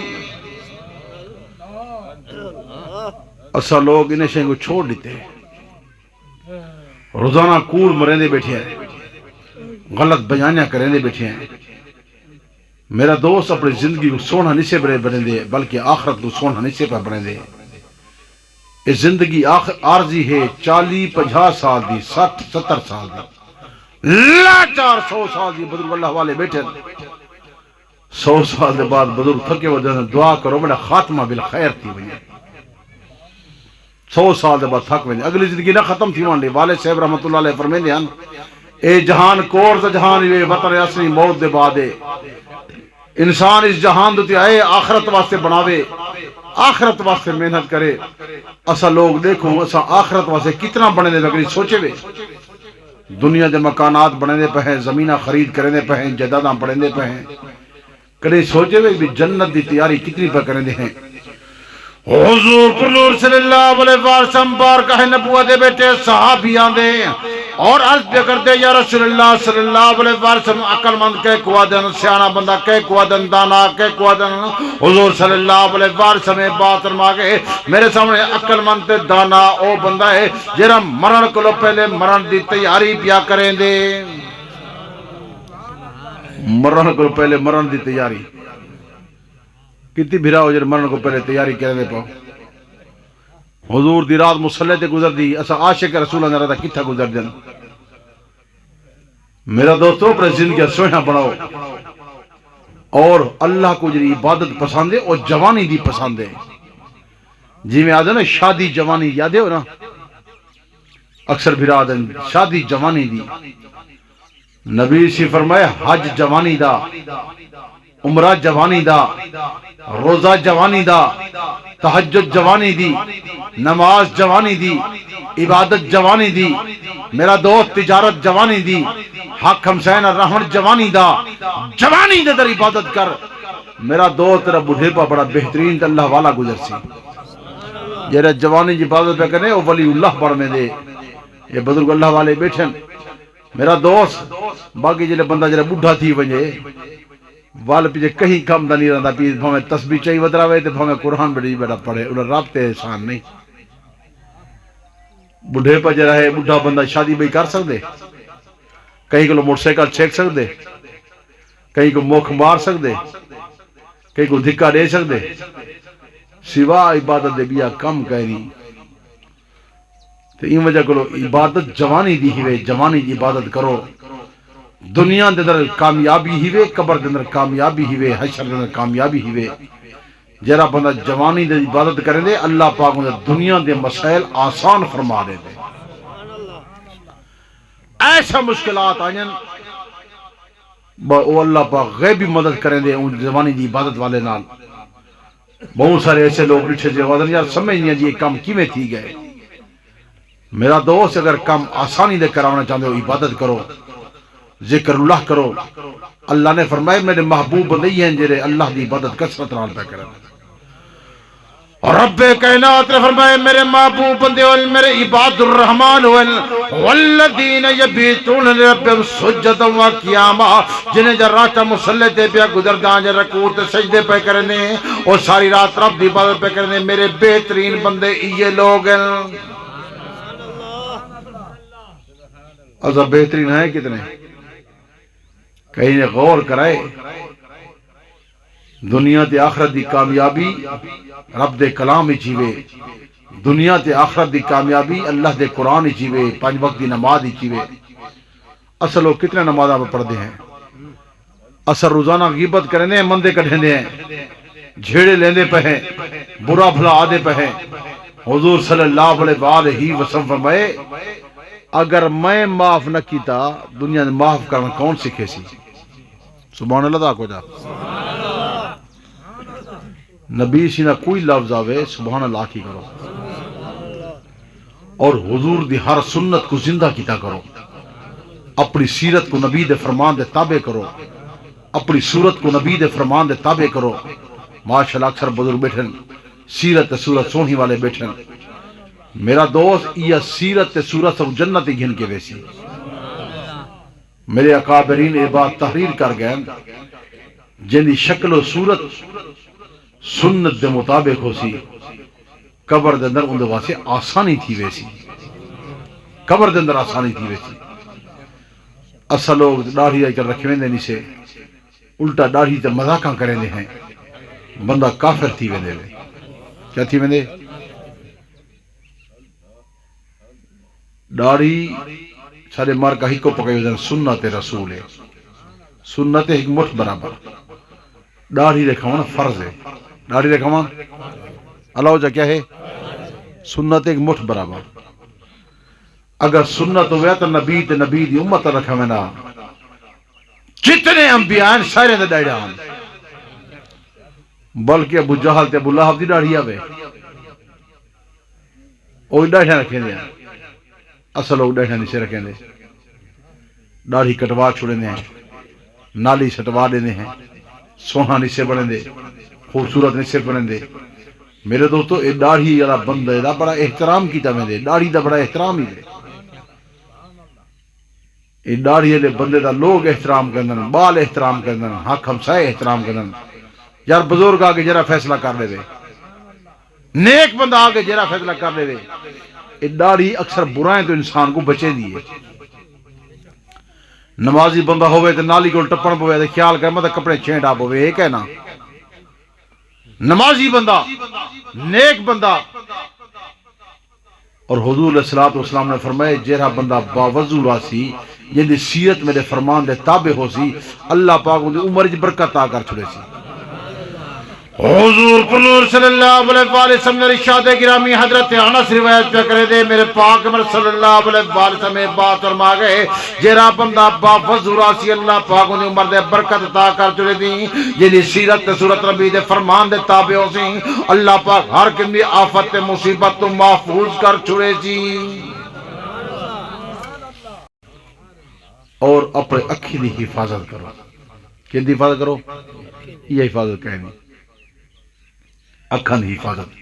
اسا لوگ انہیں شہن کو چھوڑ لیتے ہیں روزانہ کور مرندے بیٹھے ہیں غلط بیانیاں کرندے بیٹھے ہیں میرا دوست اپنی زندگی کو سونا نہیں سے بنے بلکہ آخرت کو سونا نہیں سے بنے یہ زندگی عارضی ہے 40-50 سال دی 60-70 سال دی لاچار 100 سال دی بزرگ اللہ والے بیٹھے 100 سال دے بعد بزرگ تھکے وہ دعا کرو بڑا خاتمہ بالخیر تھی بنی 100 سال دے بعد تھک ویندے اگلی زندگی نہ ختم تھی وانڈے والد صاحب رحمت اللہ علیہ فرمیندے ہیں اے جہان کور دا جہان وے وطن اصلی موت دے بعد انسان اس جہان دے آئے آخرت واسطے بناوے آخرت واسطے محنت کرے اسا لوگ دیکھو اسا آخرت واسطے کتنا بنے دے بکری سوچے وے دنیا دے مکانات بنے دے پہ ہیں زمینہ خرید کریں دے پہ ہیں جداداں پڑھیں دے پہ ہیں کدے سوچے وے بھی جنت دی تیاری کتنی پہ کریں دے ہیں حضور پر نور صلی اللہ علیہ وسلم بارگاہ نبوت دے بیٹے صحابیاں دے اور عرض پہ کرتے یا رسول اللہ صلی اللہ علیہ وسلم عقل مند کہ کوا دن سیانہ بندہ کہ کوا دن دانا کہ کوا دن حضور صلی اللہ علیہ وسلم بات فرما کے میرے سامنے عقل مند تے دانا او بندہ ہے جڑا مرن کولو پہلے مرن دی تیاری پیا کریں دے مرن کولو پہلے مرن دی تیاری کتنی بھرا ہو جائے مرن کو پہلے تیاری کرنے پاؤ حضور دی رات مصلی تے گزر دی اسا عاشق رسول اللہ رہتا کتھا گزر دن میرا دوستو پر زندگی سونا بناؤ اور اللہ کو جی عبادت پسند ہے اور جوانی دی پسند ہے جی میں آدھا نا شادی جوانی یادے ہو نا اکثر بھرا آدھا شادی جوانی دی نبی سی فرمائے حج جوانی دا عمرہ جوانی دا روزہ جوانی دا تہجد جوانی دی نماز جوانی دی عبادت جوانی دی میرا دوست تجارت جوانی دی حق ہمسین الرحمن جوانی دا جوانی دے در عبادت کر میرا دوست تیرا بڑھے پا بڑا بہترین تے اللہ والا گزر سی یہ جوانی جی عبادت پہ کرنے وہ ولی اللہ پڑھ میں دے یہ بزرگ اللہ والے بیٹھن میرا دوست باقی جلے بندہ جلے بڑھا تھی وجہ وال پیچھے کہیں کم دا نہیں رہتا پیس بھویں تسبیح چاہی ودراوے تے بھویں قرآن بڑی بیٹا پڑھے انہیں رابطے احسان نہیں بڑھے پہ جرہ ہے بڑھا بندہ شادی بھئی کر سکتے کہیں کو موٹر سائیکل چھیک سکتے کہیں کو موکھ مار سکتے کہیں کو دھکا دے سکتے سوا عبادت دے بیا کم کہنی تو این وجہ کرو عبادت جوانی دی ہوئے جوانی دی عبادت کرو دنیا دے در کامیابی ہوئے قبر دے در کامیابی ہوئے حشر دے در کامیابی ہوئے جرا بندہ جوانی دے عبادت کریں دے اللہ پاک دے دنیا دے مسائل آسان فرما دے دے ایسا مشکلات آئین وہ اللہ پاک غیبی مدد کریں دے ان جوانی دی عبادت والے نال بہت سارے ایسے لوگ رچھے جوادر یار سمجھ نہیں جی یہ کام کی میں تھی گئے میرا دوست اگر کام آسانی دے کرانا چاہتے ہو عبادت کرو ذکر اللہ کرو اللہ نے فرمائے میرے محبوب بندی ہیں جرے اللہ دی عبادت کثرت نال پہ کریں اور رب کائنات نے فرمائے میرے محبوب بندے ہو میرے عباد الرحمن ہو والذین یبیتون لربهم سجدا و قیاما جنہیں جا راتہ مصلی تے پیا گزر دان جا رکوع تے سجدے پہ کرنے اور ساری رات رب دی عبادت پہ کرنے میرے بہترین بندے یہ لوگ ہیں عذاب بہترین ہے کتنے کہیں نے غور کرائے دنیا تے آخرت دی کامیابی رب دے کلام چیوے دنیا تے آخرت دی کامیابی اللہ دے قرآن چیوے 5 وقت دی نماز چیوے اصل لوگ کتنے نمازہ پہ پڑھ دے ہیں اصل روزانہ غیبت کرنے ہیں مندے کٹھیں دے ہیں جھیڑے لیندے پہ ہیں برا بھلا آدھے پہ ہیں حضور صلی اللہ علیہ وسلم فرمائے اگر میں معاف نہ کیتا دنیا نے معاف کرنا کون سکھے سی سبحان اللہ دا کو جا نبی سی نہ کوئی لفظ آوے سبحان اللہ کی کرو اور حضور دی ہر سنت کو زندہ کیتا کرو اپنی سیرت کو نبی دے فرمان دے تابع کرو اپنی صورت کو نبی دے فرمان دے تابع کرو ماشاءاللہ اکثر بزرگ بیٹھن سیرت صورت سونی والے بیٹھن میرا دوست یہ سیرت صورت سب جنت گھن کے ویسی میرے اکابرین عباد تحریر کر گئے جن دی شکل و صورت سنت دے مطابق ہو سی قبر دے اندر اندر واسے آسانی تھی ویسی قبر دے اندر آسانی تھی ویسی اصل لوگ داڑھی آئی کر رکھے ویندے نہیں سے الٹا داڑھی تے مذاقاں کریں دے ہیں بندہ کافر تھی ویندے کیا تھی ویندے داڑھی سارے مار کا ہکو پکے ہوئے سنت رسول ہے سنت ایک مٹھ برابر داڑھی رکھوانا فرض ہے داڑھی رکھوانا اللہ جا کیا ہے سنت ایک مٹھ برابر اگر سنت ہویا تو نبی تے نبی دی امت رکھا میں نا جتنے انبیاء ہیں سارے دے ڈائڑا ہیں بلکہ ابو جہل تے ابو لہب دی ڈاڑھی آوے وہ ڈاڑھا رکھیں دے اصل لوگ ڈاڑھا نہیں سے رکھیں دے ڈاڑھی کٹوا چھوڑیں دے ہیں نالی سٹوا دے ہیں سونا نہیں سے بڑھیں دے خوبصورت نہیں سے بڑھیں دے میرے دوستو یہ ڈاڑھی والا بندہ دا بڑا احترام کیتا میں دے ڈاڑھی دا بڑا احترام ہی دے یہ ڈاڑھی والے بندے دا لوگ احترام کردن بال احترام کردن حق ہمسائے احترام کردن یار بزرگ آگے جرا فیصلہ کر لے نیک بندہ آگے جرا فیصلہ کر لے یہ ڈاڑھی اکثر برائیں تو انسان کو بچے دیئے نمازی بندہ ہوئے تو نالی کو ٹپن پوے تو خیال کر مطلب کپڑے چھینٹ آپ ہوئے ایک ہے نا نمازی بندہ نیک بندہ اور حضور علیہ السلام نے فرمائے جیرا بندہ باوضو راسی جن سیرت میرے فرمان دے تابع ہو سی اللہ پاک ان عمر جی برکت آ کر چھڑے سی حضور پنور صلی اللہ علیہ وسلم نے ارشاد گرامی حضرت انس روایت پہ کرے دے میرے پاک عمر صلی اللہ علیہ وسلم بات فرما گئے جیرا بندہ باوضو راسی اللہ پاک ان عمر دے برکت عطا کر چھڑے دی جن سیرت صورت نبی دے فرمان دے تابع ہو سی اللہ پاک ہر کمی آفت مصیبت تو محفوظ کر چھڑے سی اور اپنے اکھی دی حفاظت کرو کن دی حفاظت کرو یہ حفاظت کہنی اکھان دی حفاظت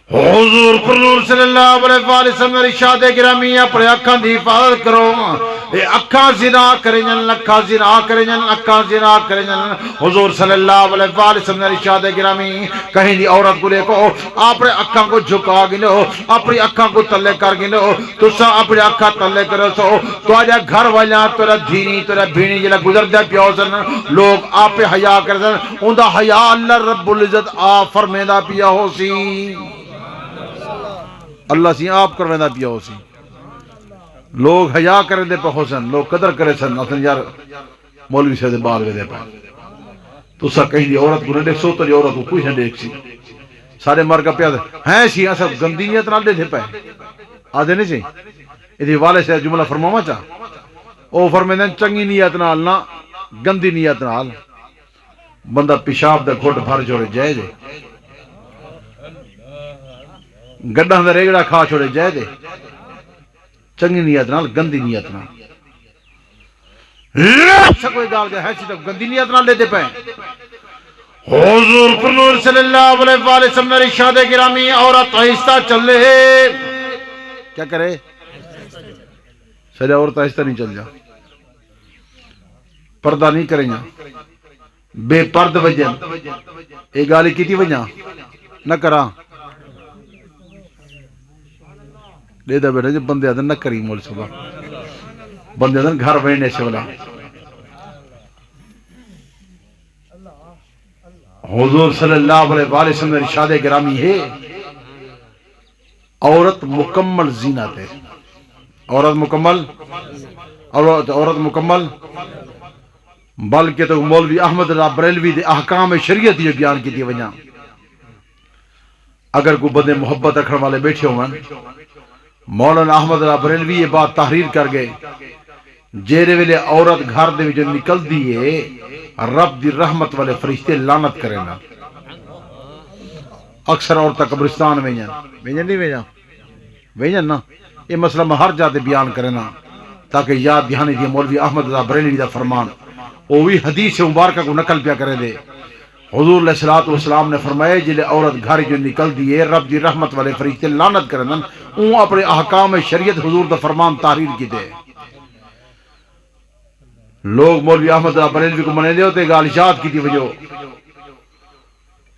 حضور پرنور صلی اللہ علیہ وسلم ارشاد گرامی اپنے اکھان دی حفاظت کرو اے اکھان زنا کریں جن اکھان زنا کریں جن اکھان زنا کریں جن حضور صلی اللہ علیہ وسلم ارشاد گرامی کہیں دی عورت کو لے کو اپنے اکھان کو جھکا گنو اپنی اکھان کو تلے کر گنو تو سا اپنے اکھان تلے کرو سو تو آجا گھر والا تورا دھینی تورا بھینی جلا گزر دے پیوزن لوگ آپ حیا کردن ان دا حیا اللہ رب العزت آپ فرمیدہ پیا ہو سی اللہ سی آپ کرویندہ پیا ہو سی لوگ حیا کریں دے پہ ہو سن لوگ قدر کرے سن اصلا یار مولوی سے دے بال وے دے پہ تو سا کہیں دی عورت کو نہ دیکھ سو تو دی عورت کو کوئی نہ دیکھ سی سارے مر کا پیاد ہیں سی ایسا گندی نیت نہ دے دے پہ آدھے نہیں سی ادھی والے سے جملہ فرماما چاہ او فرمیدن چنگی نیت نال نہ گندی نیت نال بندہ پیشاب دا گھوٹ بھر جوڑے جائے دے گڈا دا ریگڑا کھا چھوڑے جائے دے چنگی نیت نال گندی نیت نال لکھ کوئی گال گیا ہے سی تک گندی نیت نال لیتے پہ حضور پرنور صلی اللہ علیہ وسلم نے ارشاد گرامی عورت آہستہ چل لے کیا کرے سجا عورت آہستہ نہیں چل جا پردہ نہیں کریں گا بے پرد وجہ ایک گالی کی تھی وجہ نہ کرا لے دا بیٹھا جب بندے آدھن نہ کری مول سبا بندے آدھن گھر وینے سے بلا حضور صلی اللہ علیہ وسلم ارشاد گرامی ہے عورت مکمل زینت ہے عورت مکمل بلکہ تو مولوی احمد اللہ بریلوی دے احکام شریعت یہ بیان کی تھی وجہ اگر کوئی بندے محبت رکھنے والے بیٹھے ہوئے مولانا احمد اللہ بریلوی یہ بات تحریر کر گئے جیرے ویلے عورت گھر دے جو نکل دیئے رب دی رحمت والے فرشتے لعنت کریں نا اکثر عورتہ قبرستان ویجن نہیں ویجن نا یہ مسئلہ میں ہر جاتے بیان کریں نا تاکہ یاد دہانی دی مولوی احمد اللہ بریلوی دا فرمان وہی حدیث مبارکہ کو نقل پیا کرے دے حضور علیہ السلام نے فرمایا جلے عورت گھر جو نکل دیئے رب دی رحمت والے فرشتے لعنت کریں اون اپنے احکام شریعت حضور دا فرمان تحریر کی دے لوگ مولوی احمد اللہ بریلوی کو منے دے ہوتے گالشات کی تھی وجہ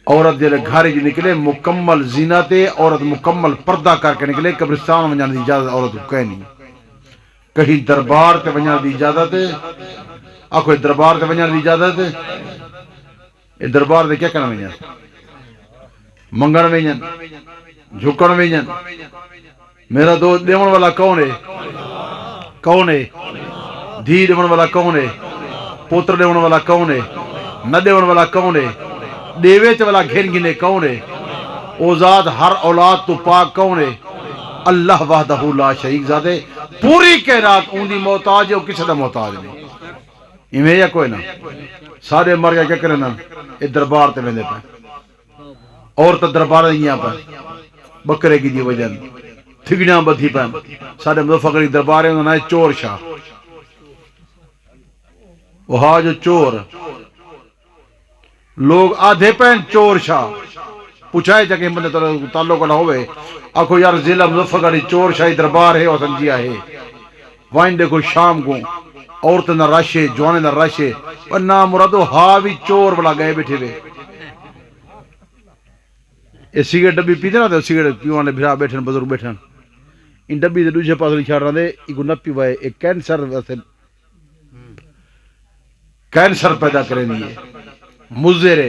عورت جلے گھر جو نکلے مکمل زینت عورت مکمل پردہ کر کے نکلے قبرستان میں جانے دی اجازت عورت کو کہہ نہیں کہیں دربار تے ونجانے دی اجازت ہے کوئی دربار تے ونجانے دی اجازت ہے یہ دربار دے کیا کرنا ویجن منگن ویجن جھکن ویجن میرا دوست دیون والا کون ہے دھی دیون والا کون ہے پوتر دیون والا کون ہے نہ دیون والا کون ہے دیوے تے والا گھن گنے کون ہے او ذات ہر اولاد تو پاک کون ہے؟ اللہ وحدہ لا شریک ذات ہے، پوری کائنات اون دی محتاج ہے، وہ کسی دا محتاج نہیں، ایویں یا کوئی نہ سارے مر گیا کیا کرنا اے دربار تے ویندے پے عورت دربار دیاں پے بکرے کی دی وجہ تھگڑیاں بدھی پے سارے مظفر دربار ہے، انہاں چور شاہ وہاں جو چور لوگ آدھے پین چور شاہ پوچھائے جا کہ بندے تعلق نہ ہوئے آکھو یار ضلع مظفر چور شاہی دربار ہے اور سنجیا ہے وائن دیکھو شام کو عورت نہ راشے جوانے نہ راشے اور نہ مرادو ہاں بھی چور بلا گئے بیٹھے ہوئے یہ سگریٹ ڈبی پیتے نا تو سگریٹ پیوانے بھرا بیٹھن بزرگ بیٹھن ان ڈبی دے دوسرے پاس لکھا رہا دے ایک نہ پیوائے ایک کینسر پیدا کریں دیئے مضر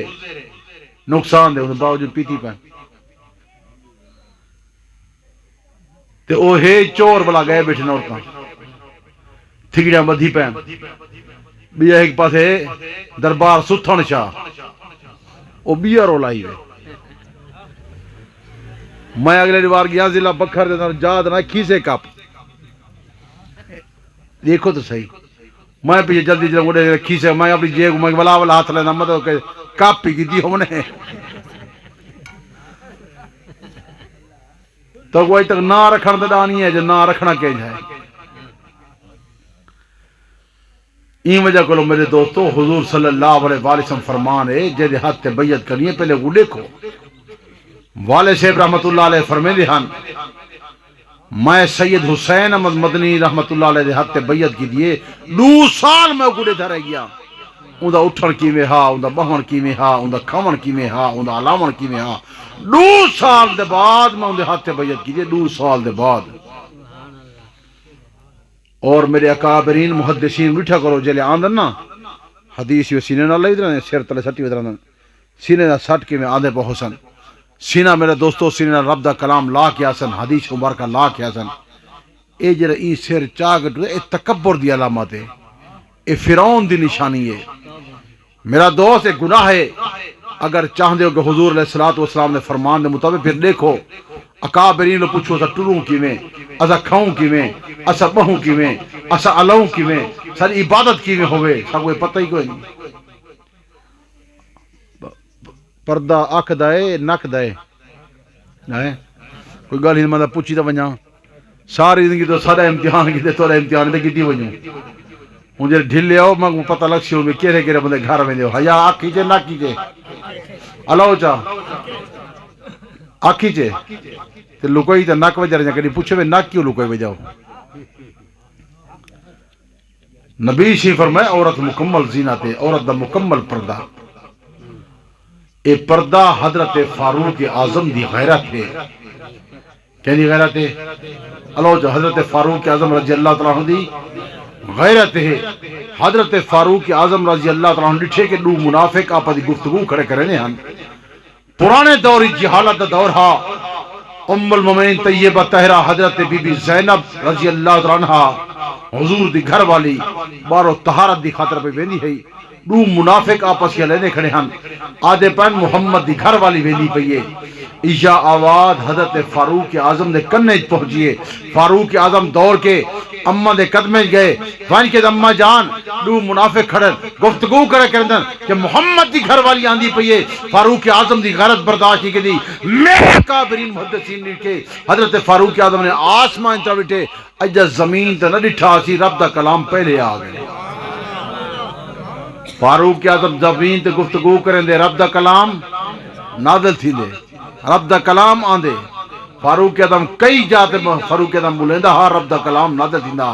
نقصان دے انہیں باوجود پیتی پہ تے او ہے چور بلا گئے بیٹھے نورتاں تھگڑیاں بدھی پہ بیا ایک پاس ہے دربار ستھن شاہ او بیا رو لائی ہوئے میں اگلے بار گیا ضلع بکھر دے اندر جاد نہ کھیسے کپ دیکھو تو صحیح میں پیچھے جلدی جلدی گوڑے کھیسے میں اپنی جیب میں بلا والا ہاتھ لینا مطلب کہ کپ پی کی دی ہم نے تو کوئی تک نہ رکھنا تو ڈانی ہے جو نہ رکھنا کہ جائے این وجہ کو میرے دوستو حضور صلی اللہ علیہ وسلم فرمان ہے جیدے ہاتھ تے بیعت کرنی ہے پہلے وہ دیکھو والد صاحب رحمت اللہ علیہ فرمے دہان میں سید حسین احمد مدنی رحمت اللہ علیہ ہاتھ تے بیعت کی دیئے 2 سال میں گڑے دھر گیا اندھا اٹھن کی میں ہاں اندھا بہن کی میں ہاں اندھا کھمن کی میں ہاں اندھا علاون کی میں ہاں 2 سال دے بعد میں اندھے ہاتھ تے بیعت کی دیئے 2 سال دے بعد اور میرے اکابرین محدثین مٹھا کرو جلے آندن نا حدیث یہ سینے نہ لئی درنے سیر تلے سٹی ودرن سینے نہ سٹ کے میں آدھے پہ حسن سینہ میرے دوستو سینے نہ رب دا کلام لا کیا سن حدیث مبارکہ لا کیا سن اے جرہ ای سیر چاگٹ اے تکبر دی علامت ہے اے فرعون دی نشانی ہے میرا دوست ایک گناہ ہے اگر چاہن دے ہو کہ حضور علیہ السلام نے فرمان دے مطابق پھر دیکھو اکابرین نے پوچھو اسا ٹروں کی میں اسا کھاؤں کی میں اسا بہوں کی میں اسا علاؤں کی میں ساری عبادت کی میں ہوئے سا کوئی پتہ ہی کوئی نہیں پردہ اکھ دائے نک دائے کوئی گل ہی مطلب پوچھی تا ونجا ساری زندگی تو سارا امتحان کی دے تو امتحان دے کیتی ونجو مجھے ڈھلے ہو میں پتہ لگ سی ہو میں کیرے کیرے بندے گھر میں دے ہو حیا آکھی چے نکی چے علاؤ چا آکھی چے تے لکوئی تا نک وجہ رہا کدی پوچھے میں نک کیوں لکوئی وجہ ہو نبی شی فرمائے عورت مکمل زینت ہے عورت دا مکمل پردہ اے پردہ حضرت فاروق اعظم دی غیرت ہے کہنی غیرت ہے اللہ جو حضرت فاروق اعظم رضی اللہ تعالیٰ عنہ دی غیرت ہے حضرت فاروق اعظم رضی اللہ تعالیٰ عنہ ڈٹھے کہ 2 منافق آپا دی گفتگو کھڑے کرنے ہیں پرانے دوری جہالت دور ہا ام المومنین طیبہ طاہرہ حضرت بی بی زینب رضی اللہ تعالیٰ عنہ حضور دی گھر والی بارو طہارت دی خاطر پہ ویندی ہے 2 منافق آپس کے لینے کھڑے ہیں آدھے پین محمد دی گھر والی ویندی پئیے ایشا آواز حضرت فاروق اعظم نے کنے پہنچیے فاروق اعظم دور کے اماں دے قدمیں گئے وائن کے اماں جان 2 منافق کھڑے گفتگو کرے کردن کہ محمد دی گھر والی آندھی پئیے فاروق اعظم دی غیرت برداشت کی دی میرے کابرین محدثین نے کہ حضرت فاروق اعظم نے آسمان تا بیٹھے اجا زمین تے نہ ڈٹھا سی رب دا کلام پہلے آ گئے فاروق اعظم زمین تے گفتگو کریں دے رب دا کلام نازل تھی دے رب دا کلام آن دے فاروق اعظم کئی جاتے فاروق اعظم بولیندہ ہاں رب دا کلام نازل تھی دا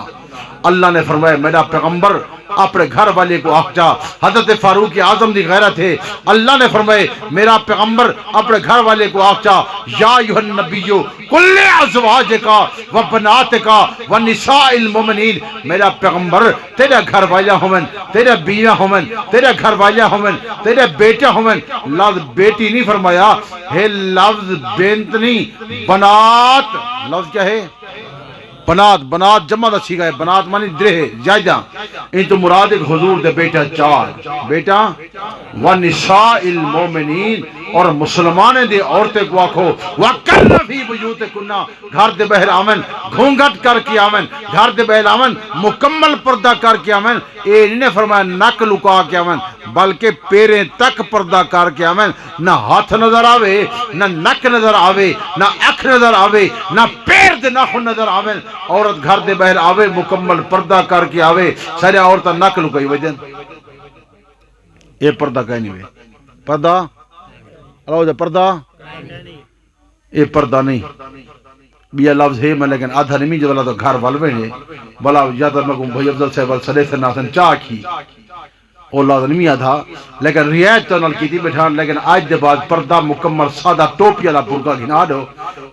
اللہ نے فرمایا میرا پیغمبر اپنے گھر والے کو آخچا حضرت فاروق اعظم دی غیرت ہے اللہ نے فرمایا میرا پیغمبر اپنے گھر والے کو آخچا یا ایھا النبیو کل ازواجکا و بناتکا و نساء المؤمنین میرا پیغمبر تیرے گھر والا ہومن تیرے بیویاں ہومن تیرے گھر والا ہومن تیرے بیٹے ہومن لفظ بیٹی نہیں فرمایا ہے لفظ بنت نہیں بنات لفظ کیا ہے بنات بنات جمع دا سی گئے بنات مانی درہ جائدہ ان تو مراد ایک حضور دے بیٹا چار بیٹا ونساء المومنین اور مسلمانے دے عورتیں کو آکھو وَقَرْنَ فِي بُيُوتِكُنَّ گھر دے بہر آمن گھونگٹ کر کے آمن گھر دے بہر آمن مکمل پردہ کر کے آمن اے انہیں فرمایا نک لکا کے آمن بلکہ پیریں تک پردہ کر کے آمن نہ ہاتھ نظر آوے نہ نک نظر آوے نہ اکھ نظر آوے نہ پیر دے ناخن نظر آوے عورت گھر دے بہر آوے مکمل پردہ کر کے آوے سارے عورتہ نک لکائی وجن یہ پردہ کہیں نہیں ہوئے پردہ اللہ جا پردہ یہ پردہ نہیں بیا لفظ ہے میں لیکن آدھا نہیں جو اللہ تو گھر والوے نے بلا یا تو میں کہوں بھائی افضل صاحب صلی اللہ علیہ وسلم چاہ کی اللہ نہیں آدھا لیکن ریایت تو نال کی تھی بیٹھان لیکن آج دے بعد پردہ مکمل سادہ ٹوپی اللہ برکا گھنا دو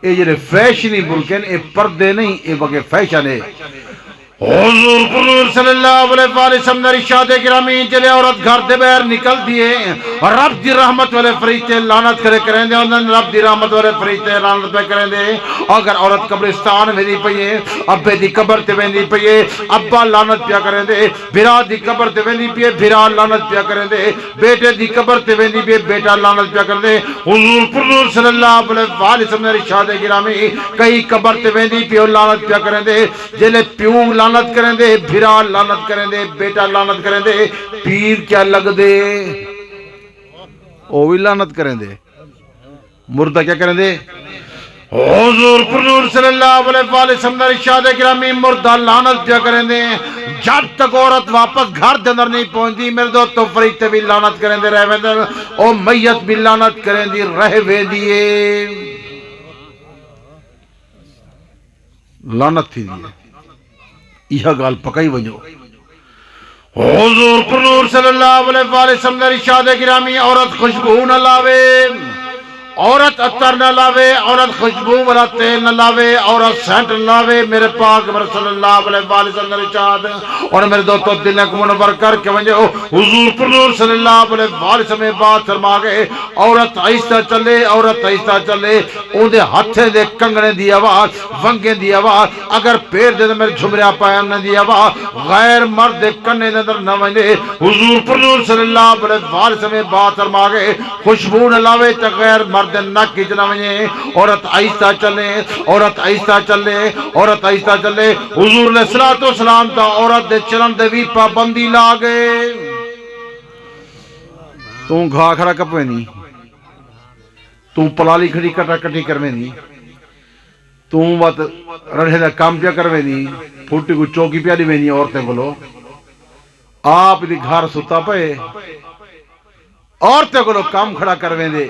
اے جنہیں فیشنی برکن اے پردے نہیں اے بگے فیشن ہے حضور صلی اللہ علیہ وسلم نے ارشاد گرامی جلے عورت گھر دے بہر نکل دیے رب دی رحمت والے فرشتے لعنت کریں دے انہوں رب دی رحمت والے فرشتے لعنت پہ کریں دے اگر عورت قبرستان میں دی پئیے ابے دی قبر تے ویندی پئیے ابا لعنت پیا کریں دے بھرا دی قبر تے ویندی پئیے بھرا لعنت پیا کریں دے بیٹے دی قبر تے ویندی پئیے بیٹا لعنت پیا کریں دے حضور صلی اللہ علیہ وسلم نے ارشاد گرامی کئی قبر تے ویندی پئیے لعنت پیا کریں دے جلے پیوں لعنت کریں دے بھرا لعنت کریں دے بیٹا لعنت کریں دے پیر کیا لگ دے او بھی لعنت کریں دے مردہ کیا کریں دے حضور صلی اللہ علیہ وسلم نے ارشاد گرامی مردہ لعنت کیا کریں دے جب تک عورت واپس گھر دے اندر نہیں پہنچتی میرے دو تو فرشتے بھی لعنت کریں دے رہے دے او میت بھی لعنت کریں دی رہے دیئے لعنت تھی دیئے یہ گال پکائی ونجو حضور صلی اللہ علیہ وسلم نے ارشاد گرامی عورت خوشبو نہ لاوے عورت عطر نہ لاوے عورت خوشبو والا تیل نہ لاوے عورت سینٹ نہ لاوے میرے پاک صلی اللہ علیہ وسلم نے ارشاد اور میرے دوستو دل کو منور کر کے ونجو حضور صلی اللہ علیہ وسلم بات فرما گئے عورت آہستہ چلے عورت آہستہ چلے اون دے ہتھے دے کنگنے دی آواز ونگے دی آواز اگر پیر دے میرے جھمریا پایا نہ دی آواز غیر مرد دے کنے دے اندر نہ ونجے حضور صلی اللہ علیہ وسلم بات فرما گئے خوشبو نہ لاوے تے غیر مرد نک کھچنا ونجے عورت آہستہ چلے عورت آہستہ چلے عورت آہستہ چلے حضور علیہ الصلوۃ والسلام تا عورت دے چلن دے وی پابندی لا گئے تو گھا کھڑا کپے نہیں تو پلالی کھڑی کٹا کٹی کروے نہیں تو وقت رڑھے دا کام پیا کروے نہیں پھوٹی کو چوکی پیا دی وینی عورتیں بولو آپ دی گھر ستا پے عورتیں کو کام کھڑا کروے دے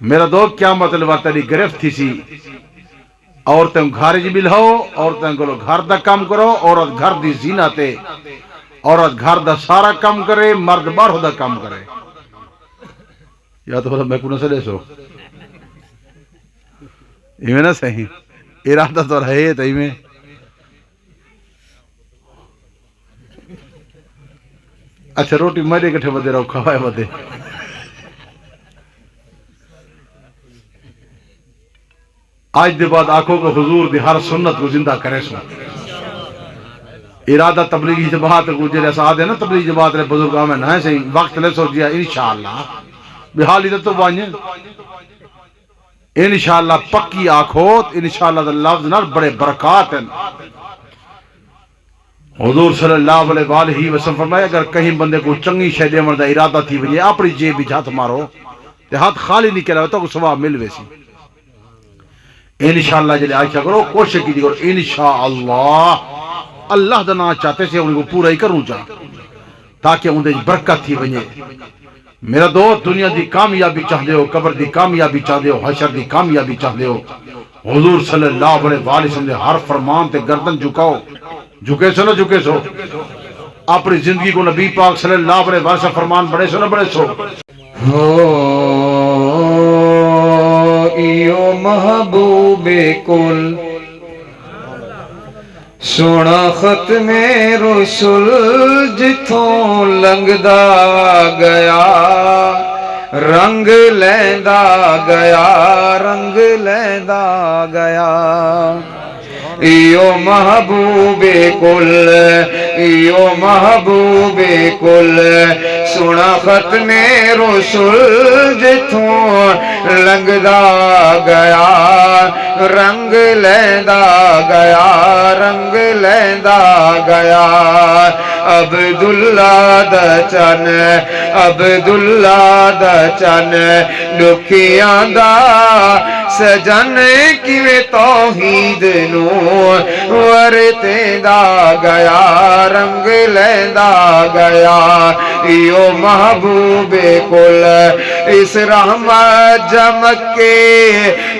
میرا دو کیا مطلب تیری گرفت تھی سی عورتیں گھر جی بلہو عورتیں کو گھر دا کام کرو عورت گھر دی زینت ہے عورت گھر دا سارا کام کرے مرد باہر دا کام کرے یا تو میں کو نہ سلے سو ایویں نہ صحیح ارادہ تو رہے تو ایویں اچھا روٹی میرے کٹھے بدے رہو کھوائے بدے آج دے بعد آنکھوں کو حضور دی ہر سنت کو زندہ کرے سو ارادہ تبلیغی جماعت کو جلے ساتھ ہے نا تبلیغی جماعت رہے بزرگ آمین ہیں صحیح وقت لے سو جیا انشاءاللہ بحالی تو بانیے انشاءاللہ پکی آنکھوت انشاءاللہ دا لفظ نال بڑے برکات ہیں حضور صلی اللہ علیہ وسلم فرمائے اگر کہیں بندے کو چنگی شے دے مردہ ارادہ تھی وجہ اپنی جیب بھی ہاتھ مارو تے ہاتھ خالی نکلا ہوتا کو ثواب مل ویسی انشاءاللہ جلے عائشہ کرو کوشش کی دی کرو انشاءاللہ اللہ دا نا چاہتے سے ان کو پورا ہی کروں چاہ تاکہ ان دے برکت تھی ونجے میرا دوست دنیا دی کامیابی چاہ دے ہو قبر دی کامیابی چاہ دے ہو حشر دی کامیابی چاہ دے ہو حضور صلی اللہ علیہ وسلم نے ہر فرمان تے گردن جھکاؤ جھکے سو نہ جھکے سو اپنی زندگی کو نبی پاک صلی اللہ علیہ وسلم فرمان بڑے سو نہ بڑے سو ایو محبوب کل سونا ختم رسول جتھوں لنگدا گیا رنگ لیندا گیا رنگ لیندا گیا ایو محبوب کل ایو محبوب کل سونا ختم رسول جتھوں لنگدا گیا رنگ لیندا گیا رنگ لیندا گیا عبداللہ دا چن عبداللہ دا چن دکھیاں دا سجن کیویں توحید نو ورتے دا گیا رنگ لیندا گیا ایو محبوب کل اس رحمت جمکے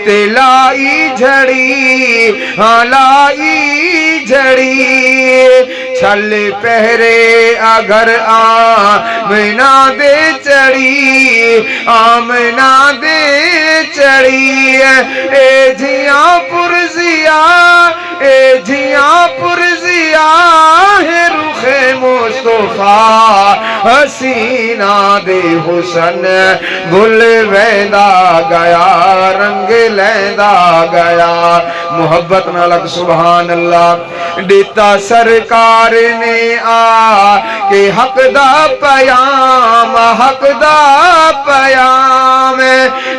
تے لائی جھڑی ہاں لائی جھڑی چھل پہرے اگر آمنہ دے چڑی آمنہ دے چڑی اے جھیاں پرزیا اے جھیاں پرزیا ہے رخ مصطفیٰ حسینہ دے حسن گل ویندا گیا رنگ لیندا گیا محبت نالک سبحان اللہ دیتا سرکار نے آ کہ حق دا پیام حق دا پیام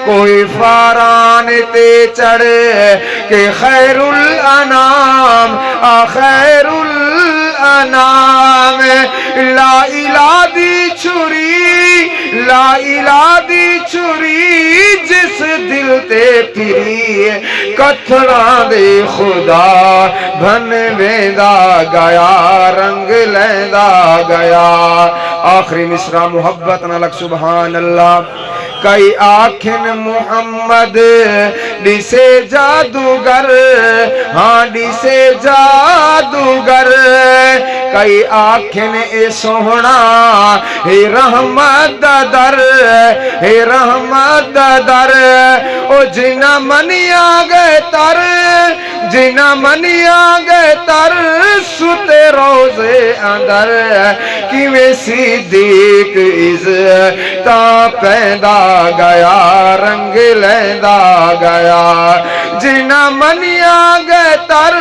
کوئی فاران تے چڑھ کہ خیر الانام خیر الانام لا الہ دی چھری لا الہ دی چھری جس دل تے پھری کتھڑاں دے خدا بھن ویندا گیا رنگ لیندا گیا آخری مصرع محبت نالک سبحان اللہ کئی آنکھن محمد ڈسے جادوگر ہاں ڈسے جادوگر کئی آنکھن اے سوہنا اے رحمت در اے رحمت در او جنہ منیا گئے تر جنہ منیا گئے تر ستے روزے اندر کیویں صدیق عزتاں پیندا گیا رنگ لیندا گیا جنہ منیا گئے تر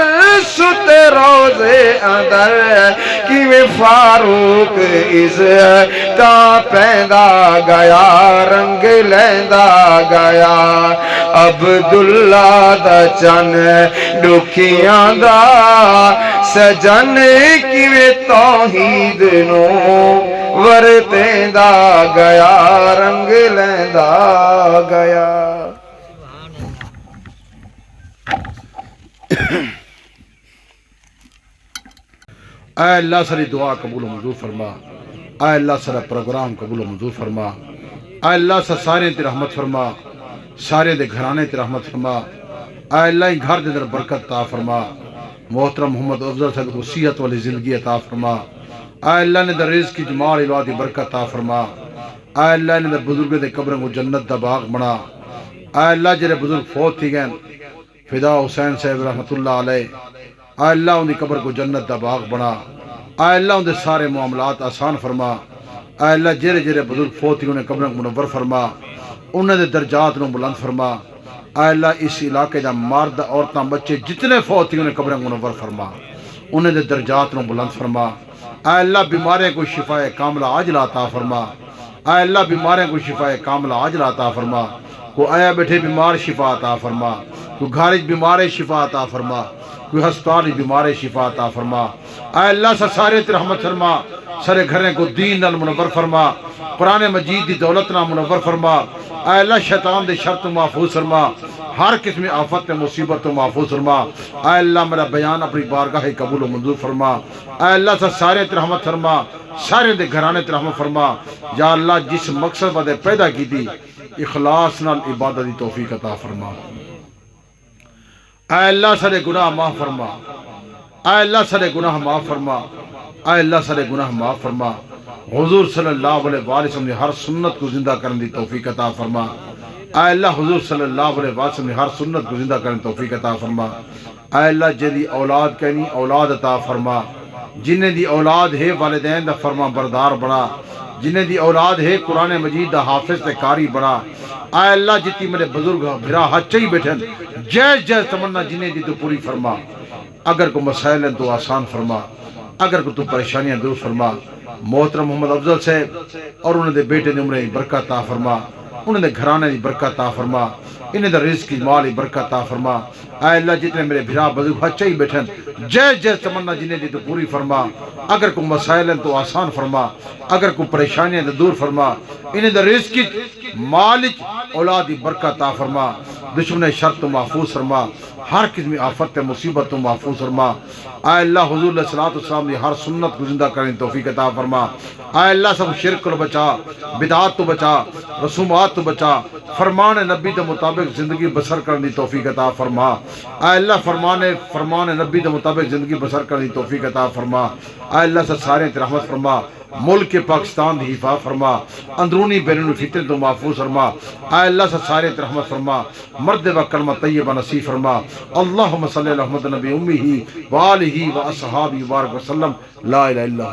ستے روزے اندر کیویں فاروق عزتاں پیندا گیا رنگ لیندا گیا عبداللہ دا چن دکھیاں دا سجن کیویں توحید نو ورتیندا گیا رنگ لیندا گیا اے اللہ ساری دعا قبول و منظور فرما اے اللہ سارا پروگرام قبول و منظور فرما اے اللہ سارے تے رحمت فرما سارے دے گھرانے تے رحمت فرما اے اللہ ہی گھر دے در برکت عطا فرما محترم محمد افضل صاحب کو صحت والی زندگی عطا فرما اے اللہ نے در رزق کی جمال الوادی برکت عطا فرما اے اللہ نے در بزرگ دے قبروں کو جنت دا باغ بنا اے اللہ جڑے بزرگ فوت تھی گئے فدا حسین صاحب رحمت اللہ علیہ اے اللہ ان دی قبر کو جنت دا باغ بنا اے اللہ ان دے سارے معاملات آسان فرما اے اللہ جڑے جڑے بزرگ فوت تھی انہیں قبروں کو منور فرما انہیں دے درجات نو بلند فرما اے اللہ اس علاقے دا مرد عورتاں بچے جتنے فوت تھی انہیں قبروں کو منور فرما انہیں دے درجات نو بلند فرما اے اللہ بیماریں کو شفاء کاملہ عاجلہ عطا فرما اے اللہ بیماریں کو شفاء کاملہ عاجلہ عطا فرما کو آیا بیٹھے بیمار شفا عطا فرما کو گھارج بیمار شفا عطا فرما کوئی ہسپتال بیمار شفا عطا فرما اے اللہ سارے تے رحمت فرما سارے گھریں کو دین نال منور فرما قرآن مجید دی دولت نال منور فرما اے اللہ شیطان دے شر تو محفوظ فرما ہر قسم آفت تے مصیبت تو محفوظ فرما اے اللہ میرا بیان اپنی بارگاہ قبول و منظور فرما اے اللہ سارے تے رحمت فرما سارے دے گھرانے تے رحمت فرما یا اللہ جس مقصد ودے پیدا کی دی اخلاص نال عبادت دی توفیق عطا فرما اے اللہ سارے گناہ معاف فرما اے اللہ سارے گناہ معاف فرما اے اللہ سارے گناہ معاف فرما حضور صلی اللہ علیہ وسلم نے ہر سنت کو زندہ کرنے دی توفیق عطا فرما اے اللہ حضور صلی اللہ علیہ وسلم نے ہر سنت کو زندہ کرنے دی توفیق عطا فرما اے اللہ جدی اولاد کہنی اولاد عطا فرما جنہیں دی اولاد ہے والدین دا فرما بردار بنا جنہیں دی اولاد ہے قرآن مجید دا حافظ تے قاری بنا اے اللہ جتی میرے بزرگ بھرا ہچ ہی بیٹھن جیس جیس تمنا جنہیں دی تو پوری فرما اگر کوئی مسائل ہیں تو آسان فرما، اگر کوئی تو پریشانیاں دور فرما۔ محترم محمد افضل صاحب اور انہوں نے بیٹے نے عمریں برکت عطا فرما، انہوں نے گھرانے دی برکت عطا فرما، انہیں دا رزق کی مال کی برکت عطا فرما۔ اے اللہ جتنے میرے بھرا بزرگ بچے ہی بیٹھن جے تمنا جنہیں دی تو پوری فرما، اگر کوئی مسائل ہیں تو آسان فرما، اگر کوئی پریشانیاں تو دور فرما، انہیں دا رزق کی مال اولاد کی برکت عطا فرما، دشمن شر تو محفوظ فرما، ہر قسم آفت مصیبت تو محفوظ فرما۔ اے اللہ حضور علیہ الصلوۃ والسلام دی ہر سنت کو زندہ کرنے کی توفیق عطا فرما۔ اے اللہ سب شرک کو بچا، بدعات تو بچا، رسومات تو بچا، فرمان نبی کے مطابق زندگی بسر کرنے کی توفیق عطا فرما۔ اے اللہ فرمان نبی کے مطابق زندگی بسر کرنے کی توفیق عطا فرما۔ اے اللہ سے سارے تے رحمت فرما، ملک پاکستان دی حفاظت فرما، اندرونی بیرونی فتن تو محفوظ فرما۔ اے اللہ سے سارے تے رحمت فرما، مرد و کلمہ طیبہ نصیب فرما۔ اللہم صلی علی محمد نبی امہ و آلہ و اصحابہ وبارک وسلم۔ لا الہ الا